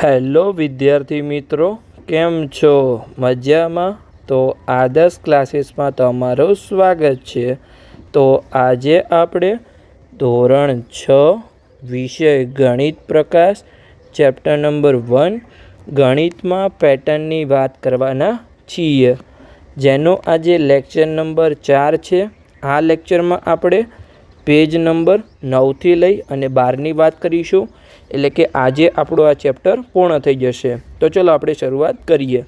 Hello વિદ્યાર્થી મિત્રો, કેમ છો? મજામાં? તો આદર્શ ક્લાસીસમાં તમારું સ્વાગત છે. તો આજે આપણે ધોરણ 6 વિષય ગણિત પ્રકાશ ચેપ્ટર નંબર 1 ગણિતમાં પેટર્નની વાત કરવાના છીએ, જેનો આજે લેક્ચર નંબર 4 છે. આ લેક્ચરમાં આપણે પેજ નંબર 9થી લઈ અને 12ની વાત કરીશું. એટલે કે આજે આપણું આ ચેપ્ટર પૂર્ણ થઈ જશે. તો ચલો આપણે શરૂઆત કરીએ.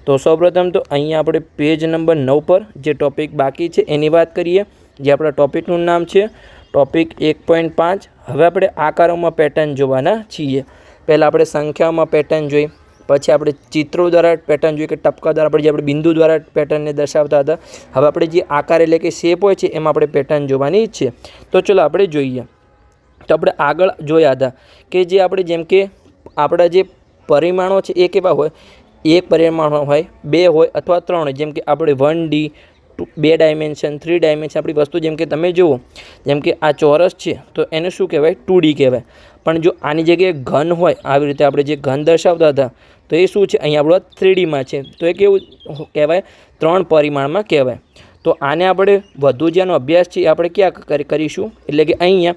તો સૌપ્રથમ તો અહીંયા આપણે પેજ નંબર 9 પર જે ટૉપિક બાકી છે એની વાત કરીએ, જે આપણા ટૉપિકનું નામ છે ટૉપિક 1.5. હવે આપણે આકારોમાં પેટર્ન જોવાના છીએ. પહેલાં આપણે સંખ્યાઓમાં પેટર્ન જોઈ, પછી આપણે ચિત્રો દ્વારા પેટર્ન જોઈએ કે ટપકા દ્વારા આપણે જે આપણે બિંદુ દ્વારા પેટર્નને દર્શાવતા હતા. હવે આપણે જે આકાર એટલે કે શેપ હોય છે એમાં આપણે પેટર્ન જોવાની છે. તો ચલો આપણે જોઈએ. તો આપણે આગળ જોયા હતા કે જે આપણે જેમ કે આપણા જે પરિમાણો છે એ કેવા હોય, એક પરિમાણ હોય, બે હોય અથવા ત્રણ હોય. જેમ કે આપણે 1D, 2 ડાયમેન્શન, 3 ડાયમેન્શન આપણી વસ્તુ જેમ કે તમે જુઓ, જેમ કે આ ચોરસ છે તો એને શું કહેવાય? 2D કહેવાય. પણ જો આની જગ્યાએ ઘન હોય, આવી રીતે આપણે જે ઘન દર્શાવતા હતા તો એ શું છે? અહીંયા આપણો 3Dમાં છે તો એ કેવું કહેવાય? 3 પરિમાણમાં કહેવાય. તો આને આપણે વધુ જેનો અભ્યાસ છે એ આપણે ક્યાં કરીશું? એટલે કે અહીંયા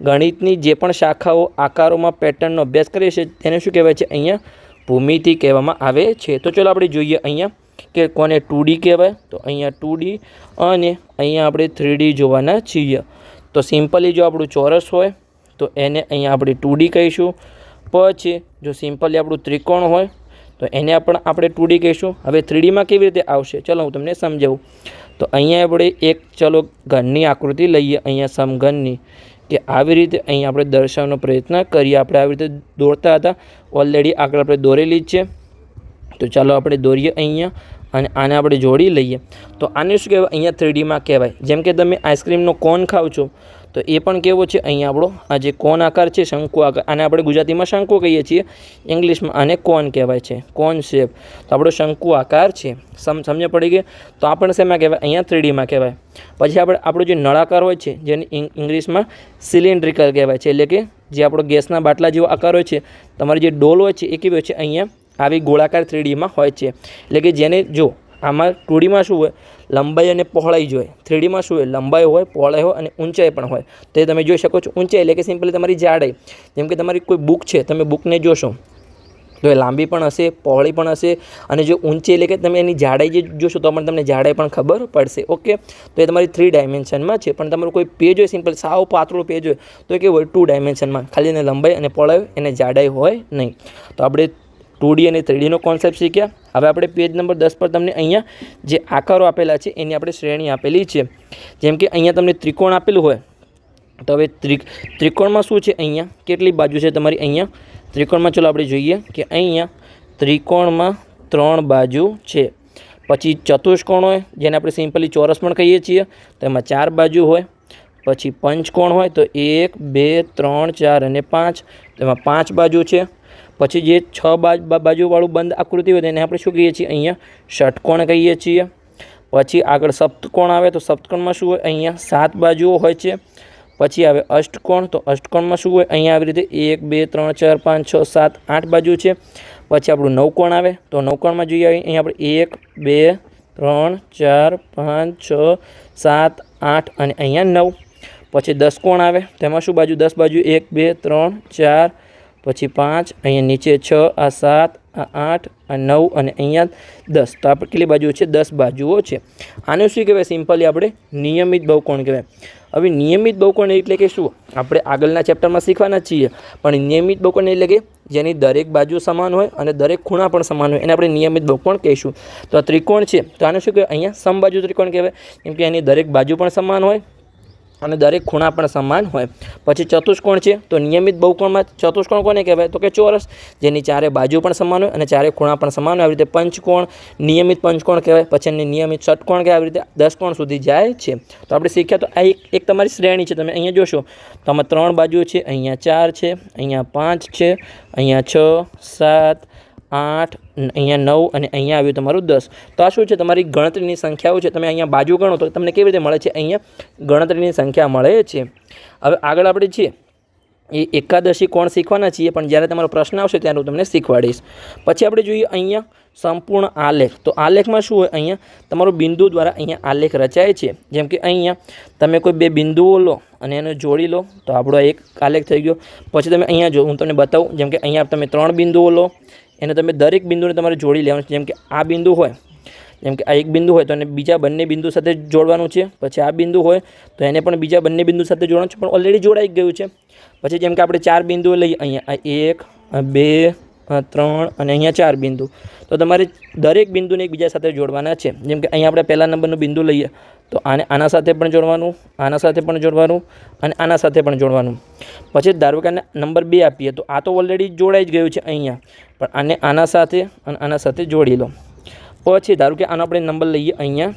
ગણિતની જે પણ શાખાઓ આકારોમાં પેટર્નનો અભ્યાસ કરીએ છીએ તેને શું કહેવાય છે? અહીંયા ભૂમિતિ કહેવામાં આવે છે. તો ચલો આપણે જોઈએ અહીંયા કે કોને 2D કહેવાય. તો અહીંયા 2D અને અહીંયા આપણે 3D જોવાના છીએ. તો સિમ્પલી જો આપણું ચોરસ હોય તો એને અહીંયા આપણે 2D કહીશું. પછી જો સિમ્પલી આપણું ત્રિકોણ હોય તો એને પણ આપણે 2D કહીશું. હવે 3Dમાં કેવી રીતે આવશે? ચલો હું તમને સમજાવું. તો અહીંયા આપણે એક ચલો ઘનની આકૃતિ લઈએ, અહીંયા સમઘનની, કે આવી રીતે અહીંયા આપણે દર્શાવવાનો પ્રયત્ન કરીએ. આપણે આવી રીતે દોરતા હતા, ઓલરેડી આગળ આપણે દોરેલી જ છે. તો ચાલો આપણે દોરીએ અહીંયા અને આને આપણે જોડી લઈએ. તો આને શું કહેવાય? અહીંયા 3Dમાં કહેવાય. જેમ કે તમે આઈસ્ક્રીમનો કોન ખાવ છો તો એ પણ કેવો છે? અહીંયા આપણો આ જે કોન આકાર છે, શંકુ આકાર, આને આપણે ગુજરાતીમાં શંકુ કહીએ છીએ, ઇંગ્લિશમાં આને કોન કહેવાય છે, કોન શેપ. તો આપણો શંકુ આકાર છે. સમજ પડી ગઈ? તો આપણે શેમાં કહેવાય? અહીંયા 3Dમાં કહેવાય. પછી આપણે આપણો જે નળાકાર હોય છે જેને ઇંગ્લિશમાં સિલિન્ડ્રિકલ કહેવાય છે. એટલે કે જે આપણો ગેસના બાટલા જેવો આકાર હોય છે, તમારી જે ડોલ હોય છે એ કેવી હોય છે? અહીંયા આવી ગોળાકાર 3Dમાં હોય છે. એટલે કે જેને જો આમાં 2Dમાં શું હોય? લંબાઈ અને પહોળાઈ જોઈએ. 3Dમાં શું હોય? લંબાઈ હોય, પહોળાઈ હોય અને ઊંચાઈ પણ હોય. તો એ તમે જોઈ શકો છો. ઊંચાઈ એટલે કે સિમ્પલી તમારી જાડાઈ. જેમ કે તમારી કોઈ બુક છે, તમે બુકને જોશો તો એ લાંબી પણ હશે, પહોળી પણ હશે, અને જો ઊંચી એટલે કે તમે એની જાડાઈ જે જોશો તો પણ તમને જાડાઈ પણ ખબર પડશે. ઓકે, તો એ તમારી 3 ડાયમેન્શનમાં છે. પણ તમારું કોઈ પેજ હોય, સિમ્પલ સાવ પાતળું પેજ હોય તો એ કેવું હોય? 2 ડાયમેન્શનમાં. ખાલી એને લંબાઈ અને પહોળાઈ, એને જાડાઈ હોય નહીં. તો આપણે 2D અને 3Dનો કોન્સેપ્ટ શીખ્યા. હવે આપણે પેજ નંબર 10 પર તમને અહીંયા જે આકારો આપેલા છે એની આપણે શ્રેણી આપેલી છે. જેમ કે અહીંયા તમને ત્રિકોણ આપેલું હોય તો હવે ત્રિકોણમાં શું છે? અહીંયા કેટલી બાજુ છે તમારી? અહીંયા ત્રિકોણમાં ચલો આપણે જોઈએ કે અહીંયા ત્રિકોણમાં 3 બાજુ છે. પછી ચતુષ્કોણ હોય જેને આપણે સિમ્પલી ચોરસ પણ કહીએ છીએ, તો એમાં 4 બાજુ હોય. પછી પંચકોણ હોય તો 1, 2, 3, 4 અને 5, તેમાં 5 બાજુ છે. પછી જે 6 બાજુવાળું બંધ આકૃતિ હોય તેને આપણે શું કહીએ છીએ? અહીંયા ષટકોણ કહીએ છીએ. પછી આગળ સપ્તકોણ આવે તો સપ્તકોણમાં શું હોય? અહીંયા 7 બાજુઓ હોય છે. પછી આવે અષ્ટકોણ, તો અષ્ટકોણમાં શું હોય? અહીંયા આવી રીતે 1, 2, 3, 4, 5, 6, 7, 8 બાજુ છે. પછી આપણું નવકોણ આવે તો નવકોણમાં જોઈએ અહીંયા આપણે 1, 2, 3, 4, 5, 6, 7, 8 અને અહીંયા 9. પછી 10 કોણ આવે તેમાં શું બાજુ? 10 બાજુ, 1, 2, 3, 4, પછી 5, અહીંયા નીચે 6, આ 7, આ 8, આ 9 અને અહીંયા 10. તો આપણે કેટલી બાજુઓ છે? 10 બાજુઓ છે. આને શું કહેવાય? સિમ્પલી આપણે નિયમિત બહુકોણ કહેવાય. હવે નિયમિત બહુકોણ એટલે કે શું? આપણે આગળના ચેપ્ટરમાં શીખવાના છીએ. પણ નિયમિત બહુકોણ એટલે કે જેની દરેક બાજુ સમાન હોય અને દરેક ખૂણા પણ સમાન હોય એને આપણે નિયમિત બહુકોણ કહીશું. તો આ ત્રિકોણ છે તો આને શું કહેવાય? અહીંયા સમબાજુ ત્રિકોણ કહેવાય. કેમ કે એની દરેક બાજુ પણ સમાન હોય અને દરેક ખૂણા પણ સમાન હોય. પછી ચતુષ્કોણ છે તો નિયમિત બહુકોણમાં ચતુષ્કોણ કોને કહેવાય? તો કે ચોરસ, જેની 4 બાજુ પણ સમાન હોય અને 4 ખૂણા પણ સમાન હોય. આવી રીતે પંચકોણ, નિયમિત પંચકોણ કહેવાય. પછી એને નિયમિત ષટકોણ કહેવાય. આવી રીતે 10 કોણ સુધી જાય છે. તો આપણે શીખ્યા. તો આ એક તમારી શ્રેણી છે. તમે અહીંયા જોશો તો આમાં 3 બાજુ છે, અહીંયા 4 છે, અહીંયા 5 છે, અહીંયા 6, 7, 8, અહીંયા 9 અને અહીંયા આવ્યું તમારું 10. તો આ શું છે? તમારી ગણતરીની સંખ્યાઓ છે. તમે અહીંયા બાજુ ગણો તો તમને કેવી રીતે મળે છે? અહીંયા ગણતરીની સંખ્યા મળે છે. હવે આગળ આપણે છીએ એ એકાદશી કોણ શીખવાના છીએ, પણ જ્યારે તમારો પ્રશ્ન આવશે ત્યારે હું તમને શીખવાડીશ. પછી આપણે જોઈએ અહીંયા સંપૂર્ણ આલેખ. તો આલેખમાં શું હોય, અહીંયા તમારો બિંદુ દ્વારા અહીંયા આલેખ રચાય છે. જેમ કે અહીંયા તમે કોઈ બે બિંદુઓ લો અને એને જોડી લો તો આપણો એક આલેખ થઈ ગયો. પછી તમે અહીંયા જો હું તમને બતાવું, જેમ કે અહીંયા તમે 3 બિંદુઓ લો, એને તમે દરેક બિંદુને તમારે જોડી લેવાનું છે. જેમ કે આ બિંદુ હોય, જેમ કે આ એક બિંદુ હોય તો એને બીજા બંને બિંદુ સાથે જોડવાનું છે. પછી આ બિંદુ હોય તો એને પણ બીજા બંને બિંદુ સાથે જોડવાનું છે, પણ ઓલરેડી જોડાઈ ગયું છે. પછી જેમ કે આપણે 4 બિંદુઓ લઈએ, અહીંયા 1 2 3 અને અહીંયા 4 બિંદુ, તો તમારે દરેક બિંદુને એકબીજા સાથે જોડવાના છે. જેમ કે અહીંયા આપણે પહેલા નંબરનું બિંદુ લઈએ તો આને આના સાથે પણ જોડવાનું, આના સાથે પણ જોડવાનું અને આના સાથે પણ જોડવાનું. પછી ધારો કે આને નંબર 2 આપીએ તો આ તો ઓલરેડી જોડાઈ જ ગયું છે અહીંયા, પણ આને આના સાથે અને આના સાથે જોડી લો. પછી ધારો કે આનો આપણે નંબર લઈએ અહીંયા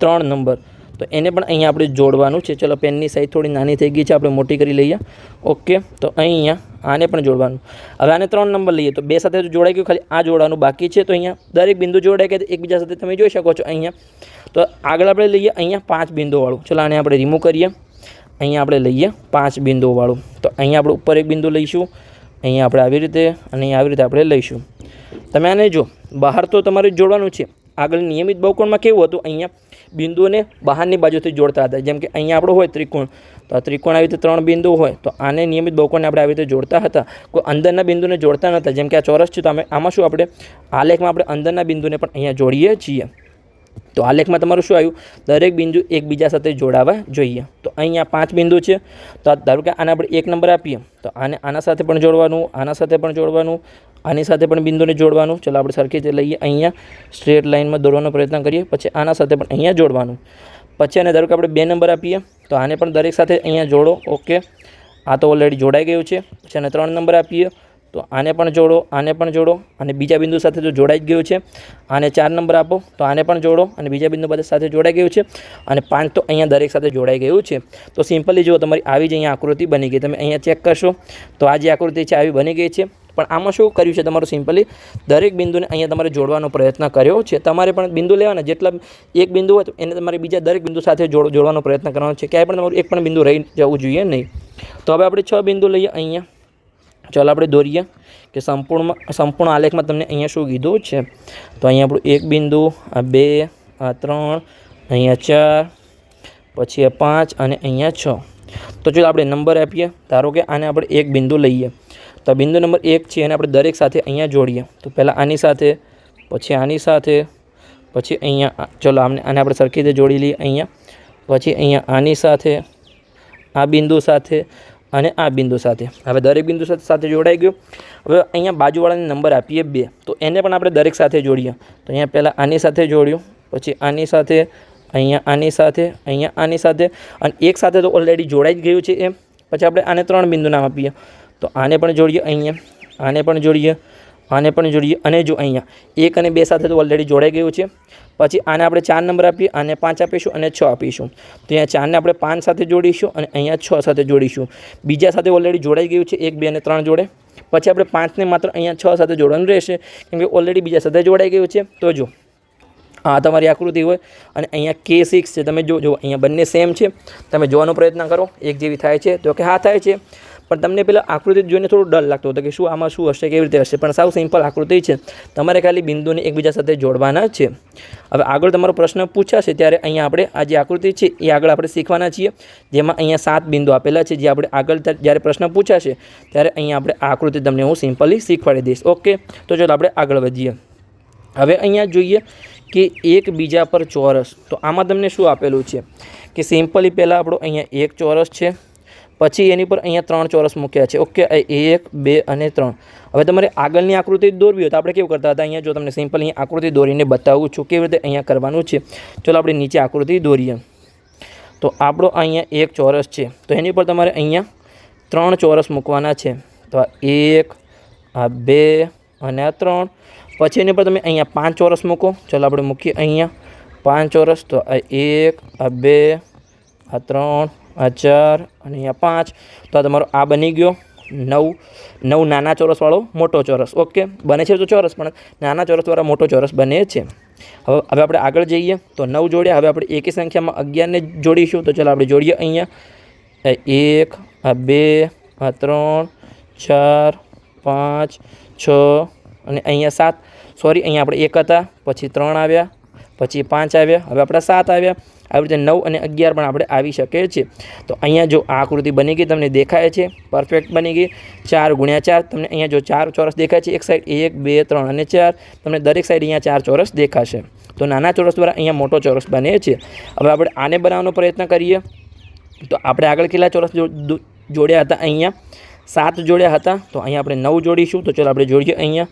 3 નંબર, તો એને પણ અહીંયા આપણે જોડવાનું છે. ચલો પેનની સાઈઝ થોડી નાની થઈ ગઈ છે, આપણે મોટી કરી લઈએ. ઓકે, તો અહીંયા આને પણ જોડવાનું. હવે આને 3 નંબર લઈએ તો 2 સાથે તો જોડાઈ ગયું, ખાલી આ જોડવાનું બાકી છે. તો અહીંયા દરેક બિંદુ જોડાઈ ગયા એકબીજા સાથે, તમે જોઈ શકો છો અહીંયા. તો આગળ આપણે લઈએ અહીંયા 5 બિંદુવાળું. ચલો આને આપણે રિમૂવ કરીએ. અહીંયા આપણે લઈએ 5 બિંદુવાળું. તો અહીંયા આપણે ઉપર એક બિંદુ લઈશું, અહીંયા આપણે આવી રીતે અને અહીંયા આવી રીતે આપણે લઈશું. તમે આને જો બહાર તો તમારે જોડવાનું છે. આગળ નિયમિત બહુકોણમાં કેવું હતું, અહીંયા બિંદુઓને બહારની બાજુથી જોડતા હતા. જેમ કે અહીંયા આપણો હોય ત્રિકોણ, તો આ ત્રિકોણ આવી રીતે 3 બિંદુ હોય તો આને નિયમિત બહુકોણને આપણે આવી રીતે જોડતા હતા. કોઈ અંદરના બિંદુને જોડતા નહોતા. જેમ કે આ ચોરસ છે તો આમાં શું આપણે આલેખમાં આપણે અંદરના બિંદુને પણ અહીંયા જોડીએ છીએ. તો આલેખમાં તમારું શું આવ્યું, દરેક બિંદુ એકબીજા સાથે જોડાવા જોઈએ. તો અહીંયા 5 બિંદુ છે, તો ધારો કે આને આપણે 1 નંબર આપીએ તો આને આના સાથે પણ જોડવાનું, આના સાથે પણ જોડવાનું, આની સાથે પણ બિંદુને જોડવાનું. ચલો આપણે સરખી રીતે લઈએ, અહીંયા સ્ટ્રેટ લાઇનમાં દોરવાનો પ્રયત્ન કરીએ. પછી આના સાથે પણ અહીંયા જોડવાનું. પછી આને ધારો કે આપણે 2 નંબર આપીએ તો આને પણ દરેક સાથે અહીંયા જોડો. ઓકે, આ તો ઓલરેડી જોડાઈ ગયું છે. પછી આને 3 નંબર આપીએ તો આને પણ જોડો, આને પણ જોડો અને બીજા બિંદુ સાથે તો જોડાઈ જ ગયું છે. આને 4 નંબર આપો તો આને પણ જોડો અને બીજા બિંદુ બધા સાથે જોડાઈ ગયું છે. અને 5 તો અહીંયા દરેક સાથે જોડાઈ ગયું છે. તો સિમ્પલી જો તમારી આવી જ અહીંયા આકૃતિ બની ગઈ. તમે અહીંયા ચેક કરશો તો આ જે આકૃતિ છે આવી બની ગઈ છે. પણ આમાં શું કર્યું છે, તમારું સિમ્પલી દરેક બિંદુને અહીંયા તમારે જોડવાનો પ્રયત્ન કર્યો છે. તમારે પણ બિંદુ લેવાના, જેટલા એક બિંદુ હોય તો એને તમારે બીજા દરેક બિંદુ સાથે જોડવાનો પ્રયત્ન કરવાનો છે. ક્યાંય પણ તમારું એક પણ બિંદુ રહી જવું જોઈએ નહીં. તો હવે આપણે 6 બિંદુ લઈએ અહીંયા. ચાલો આપણે દોરીએ કે સંપૂર્ણ આલેખમાં તમને અહીંયા શું કીધું છે. તો અહીંયા આપણું 1 બિંદુ, આ 2, આ 3, અહીંયા 4, પછી આ 5 અને અહીંયા 6. તો ચાલો આપણે નંબર આપીએ. ધારો કે આને આપણે 1 બિંદુ લઈએ તો બિંદુ નંબર 1 છે એને આપણે દરેક સાથે અહીંયા જોડીએ. તો પહેલાં આની સાથે, પછી આની સાથે, પછી અહીંયા. ચલો આને આપણે સરખી રીતે જોડી લઈએ અહીંયા. પછી અહીંયા આની સાથે, આ બિંદુ સાથે અને આ બિંદુ સાથે. હવે દરેક બિંદુ સાથે જોડાઈ ગયું. હવે અહીંયા બાજુવાળાને નંબર આપીએ 2, તો એને પણ આપણે દરેક સાથે જોડીએ. તો અહીંયા પહેલાં આની સાથે જોડ્યું, પછી આની સાથે, અહીંયા આની સાથે, અહીંયા આની સાથે અને એક સાથે તો ઓલરેડી જોડાઈ જ ગયું છે એમ. પછી આપણે આને 3 બિંદુ નામ આપીએ. તો આને પણ જોડીએ અહીંયા, આને પણ જોડીએ, આને પણ જોડીએ અને જો અહીંયા 1 અને 2 સાથે તો ઓલરેડી જોડાઈ ગયું છે. પછી આને આપણે 4 નંબર આપીએ, આને 5 આપીશું અને 6 આપીશું. તો અહીંયા 4ને આપણે 5 સાથે જોડીશું અને અહીંયા 6 સાથે જોડીશું. બીજા સાથે ઓલરેડી જોડાઈ ગયું છે 1 2 અને 3 જોડે. પછી આપણે 5ને માત્ર અહીંયા 6 સાથે જોડવાનું રહેશે, કેમ કે ઓલરેડી બીજા સાથે જોડાઈ ગયું છે. તો જો આ તમારી આકૃતિ હોય અને અહીંયા K6 છે. તમે જો અહીંયા બંને સેમ છે. તમે જોવાનો પ્રયત્ન કરો એક જેવી થાય છે તો કે હા થાય છે. પણ તમને પેલા આકૃતિ જોઈને થોડું ડર લાગતો હતો કે શું આમાં શું હશે, કેવી રીતે હશે. પણ સાવ સિમ્પલ આકૃતિ છે. તમારે ખાલી બિંદુને એકબીજા સાથે જોડવાના છે. હવે આગળ તમારો પ્રશ્ન પૂછાશે ત્યારે અહીંયા આપણે આ જે આકૃતિ છે એ આગળ આપણે શીખવાના છીએ, જેમાં અહીંયા 7 બિંદુ આપેલા છે. જે આપણે આગળ જ્યારે પ્રશ્ન પૂછાશે ત્યારે અહીંયા આપણે આ આકૃતિ તમને હું સિમ્પલી શીખવાડી દઈશ. ઓકે, તો ચાલો આપણે આગળ વધીએ. હવે અહીંયા જોઈએ કે એક બીજા પર ચોરસ. તો આમાં તમને શું આપેલું છે કે સિમ્પલી પહેલાં આપણો અહીંયા એક ચોરસ છે, પછી એની પર અહીંયા 3 ચોરસ મૂક્યા છે. ઓકે, 1 2 અને 3. હવે તમારે આગળની આકૃતિ દોરવી હોય તો આપણે કેવું કરતા હતા, અહીંયા જો તમને સિમ્પલ અહીંયા આકૃતિ દોરીને બતાવું છું કેવી રીતે અહીંયા કરવાનું છે. ચલો આપણે નીચે આકૃતિ દોરીએ. તો આપણો અહીંયા એક ચોરસ છે, તો એની પર તમારે અહીંયા 3 ચોરસ મૂકવાના છે. તો આ 1, આ 2 અને આ 3. પછી એની પર તમે અહીંયા 5 ચોરસ મૂકો. ચલો આપણે મૂકીએ અહીંયા 5 ચોરસ. તો આ 1, આ 2, આ 3, આ 4 અને અહીંયા 5. તો આ તમારો આ બની ગયો 9 નાના ચોરસવાળો મોટો ચોરસ. ઓકે, બને છે તો ચોરસ, પણ નાના ચોરસવાળા મોટો ચોરસ બને છે. હવે આપણે આગળ જઈએ તો 9 જોડ્યા. હવે આપણે એકી સંખ્યામાં 11ને જોડીશું. તો ચાલો આપણે જોડીએ અહીંયા 1, આ 2, આ 3 4 5 6 અને અહીંયા 7 સોરી અહીંયા આપણે 1 હતા, પછી 3 આવ્યા, પછી 5 આવ્યા, હવે આપણા 7 આવ્યા. આવી રીતે 9 અને 11 પણ આપણે આવી શકે છે. તો અહીંયા જો આ આકૃતિ બની ગઈ, તમને દેખાય છે પરફેક્ટ બની ગઈ. 4 × 4 તમને અહીંયા જો 4 ચોરસ દેખાય છે એક સાઈડ, 1 2 3 અને 4. તમને દરેક સાઈડ અહીંયા 4 ચોરસ દેખાશે. તો નાના ચોરસ દ્વારા અહીંયા મોટો ચોરસ બને છે. હવે આપણે આને બનાવવાનો પ્રયત્ન કરીએ. તો આપણે આગળ કેટલા ચોરસ જોડ્યા હતા? અહીંયા 7 જોડ્યા હતા. તો અહીંયા આપણે 9 જોડીશું. તો ચાલો આપણે જોડીએ. અહીંયા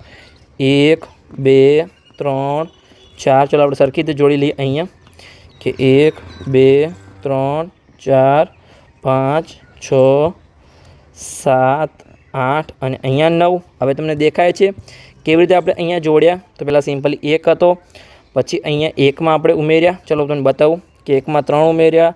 1 2 3 4. ચાલો આપણે સરખી રીતે જોડી લઈએ. અહીંયા કે 1 2 3 4 5 6 7 8 અને અહીંયા 9. હવે તમને દેખાય છે કેવી રીતે આપણે અહીંયા જોડ્યા. તો પહેલાં સિમ્પલી 1 હતો, પછી અહીંયા 1માં આપણે ઉમેર્યા. ચલો તમને બતાવું કે 1માં 3 ઉમેર્યા,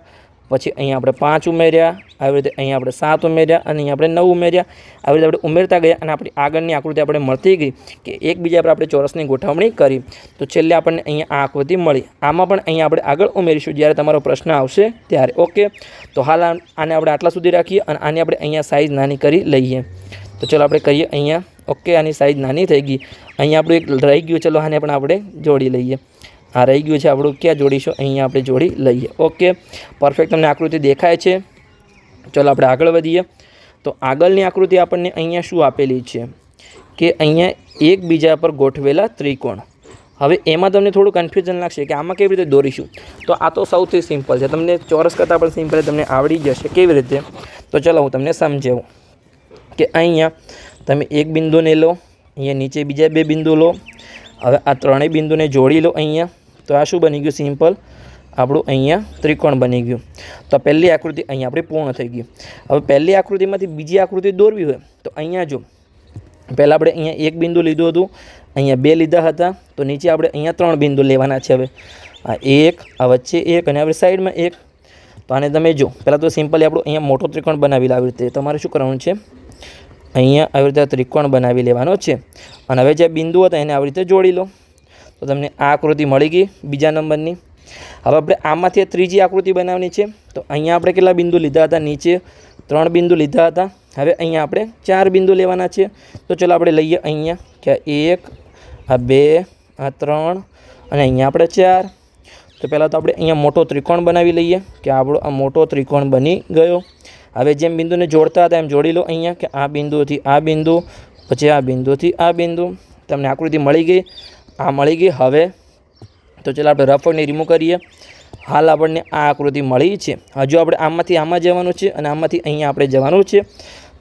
પછી અહીંયા આપણે 5 ઉમેર્યા, આવી રીતે અહીંયા આપણે 7 ઉમેર્યા અને અહીંયા આપણે 9 ઉમેર્યા. આવી રીતે આપણે ઉમેરતા ગયા અને આપણી આગળની આકૃતિ આપણે મળતી ગઈ કે એકબીજા પર આપણે ચોરસની ગોઠવણી કરી. તો છેલ્લે આપણને અહીંયા આ આકૃતિ મળી. આમાં પણ અહીંયા આપણે આગળ ઉમેરીશું જ્યારે તમારો પ્રશ્ન આવશે ત્યારે. ઓકે, તો હાલ આને આપણે આટલા સુધી રાખીએ અને આને આપણે અહીંયા સાઇઝ નાની કરી લઈએ. તો ચલો આપણે કરીએ અહીંયા. ઓકે, આની સાઇઝ નાની થઈ ગઈ. અહીંયા આપણું એક રહી ગયું, ચલો આને પણ આપણે જોડી લઈએ. આ રહી ગયું છે આપણું, ક્યાં જોડીશું? અહીંયા આપણે જોડી લઈએ. ઓકે, પરફેક્ટ તમને આકૃતિ દેખાય છે. ચલો આપણે આગળ વધીએ. તો આગળની આકૃતિ આપણને અહીંયા શું આપેલી છે કે અહીંયા એકબીજા પર ગોઠવેલા ત્રિકોણ. હવે એમાં તમને થોડું કન્ફ્યુઝન લાગશે કે આમાં કેવી રીતે દોરીશું. તો આ તો સૌથી સિમ્પલ છે, તમને ચોરસ કરતાં પણ સિમ્પલ તમને આવડી જશે કેવી રીતે. તો ચલો હું તમને સમજાવું કે અહીંયા તમે એક બિંદુને લો, અહીંયા નીચે બીજા 2 બિંદુ લો. હવે આ ત્રણેય બિંદુને જોડી લો અહીંયા. તો આ શું બની ગયું? સિમ્પલ આપણું અહીંયા ત્રિકોણ બની ગયું. તો પહેલી આકૃતિ અહીંયા આપણી પૂર્ણ થઈ ગઈ. હવે પહેલી આકૃતિમાંથી બીજી આકૃતિ દોરવી હોય તો અહીંયા જો પહેલાં આપણે અહીંયા એક બિંદુ લીધું હતું, અહીંયા 2 લીધા હતા. તો નીચે આપણે અહીંયા 3 બિંદુ લેવાના છે. હવે આ 1, આ વચ્ચે 1 અને આપણી સાઈડમાં 1. તો આને તમે જો પહેલાં તો સિમ્પલી આપણું અહીંયા મોટો ત્રિકોણ બનાવી આવી રીતે તમારે શું કરવાનું છે? અહીંયા આવી રીતે ત્રિકોણ બનાવી લેવાનો છે. અને હવે જે બિંદુ હતા એને આવી રીતે જોડી લો. તો તમને આ આકૃતિ મળી ગઈ બીજા નંબરની. હવે આપણે આમાંથી ત્રીજી આકૃતિ બનાવવાની છે. તો અહીંયા આપણે કેટલા બિંદુ લીધા હતા? નીચે 3 બિંદુ લીધા હતા. હવે અહીંયા આપણે 4 બિંદુ લેવાના છે. તો ચલો આપણે લઈએ અહીંયા કે 1, આ 2, આ 3 અને અહીંયા આપણે 4. તો પહેલાં તો આપણે અહીંયા મોટો ત્રિકોણ બનાવી લઈએ કે આપણો આ મોટો ત્રિકોણ બની ગયો. હવે જેમ બિંદુને જોડતા હતા એમ જોડી લો અહીંયા કે આ બિંદુથી આ બિંદુ, પછી આ બિંદુથી આ બિંદુ. તમને આકૃતિ મળી ગઈ. આ મળી ગઈ. હવે તો ચાલો આપણે રફને રિમૂવ કરીએ. હાલ આપણને આ આકૃતિ મળી છે. હજુ આપણે આમાંથી આમાં જવાનું છે અને આમાંથી અહીંયા આપણે જવાનું છે.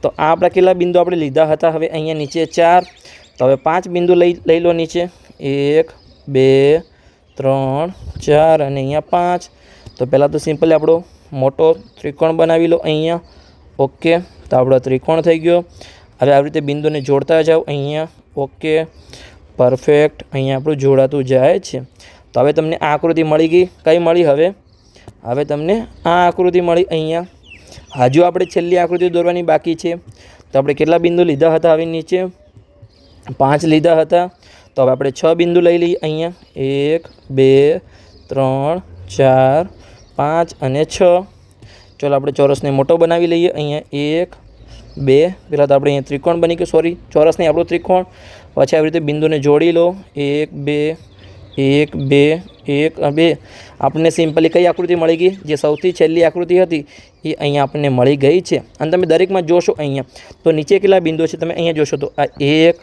તો આ આપણા કેટલા બિંદુ આપણે લીધા હતા? હવે અહીંયા નીચે 4. તો હવે 5 બિંદુ લઈ લો નીચે. 1 2 3 4 અને અહીંયા 5. તો પહેલાં તો સિમ્પલી આપણો મોટો ત્રિકોણ બનાવી લો અહીંયા. ઓકે, તો આપણો ત્રિકોણ થઈ ગયો. હવે આવી રીતે બિંદુને જોડતા જાઓ અહીંયા. Okay, perfect. અહીંયા આપણું જોડાતું જાય છે. તો હવે તમને આ આકૃતિ મળી ગઈ. કઈ મળી? હવે તમને આ આકૃતિ મળી અહીંયા. હજુ આપણે છેલ્લી આકૃતિ દોરવાની બાકી છે. તો આપણે કેટલા બિંદુ લીધા હતા? હવે નીચે 5 લીધા હતા. તો હવે આપણે 6 બિંદુ લઈ લઈએ અહીંયા. 1 2 3 4 5 અને 6. ચાલો આપણે ચોરસને મોટો બનાવી લઈએ અહીંયા. 1 2. પહેલાં તો આપણે અહીંયા ત્રિકોણ બની ગયું, સોરી ચોરસ નહીં આપણું ત્રિકોણ. પછી આવી રીતે બિંદુને જોડી લો. 1 2 1 2 1 2. આપણને સિમ્પલી કઈ આકૃતિ મળી ગઈ? જે સૌથી છેલ્લી આકૃતિ હતી એ અહીંયા આપણને મળી ગઈ છે. અને તમે દરેકમાં જોશો અહીંયા તો નીચે કેટલા બિંદુ છે તમે અહીંયા જોશો તો આ 1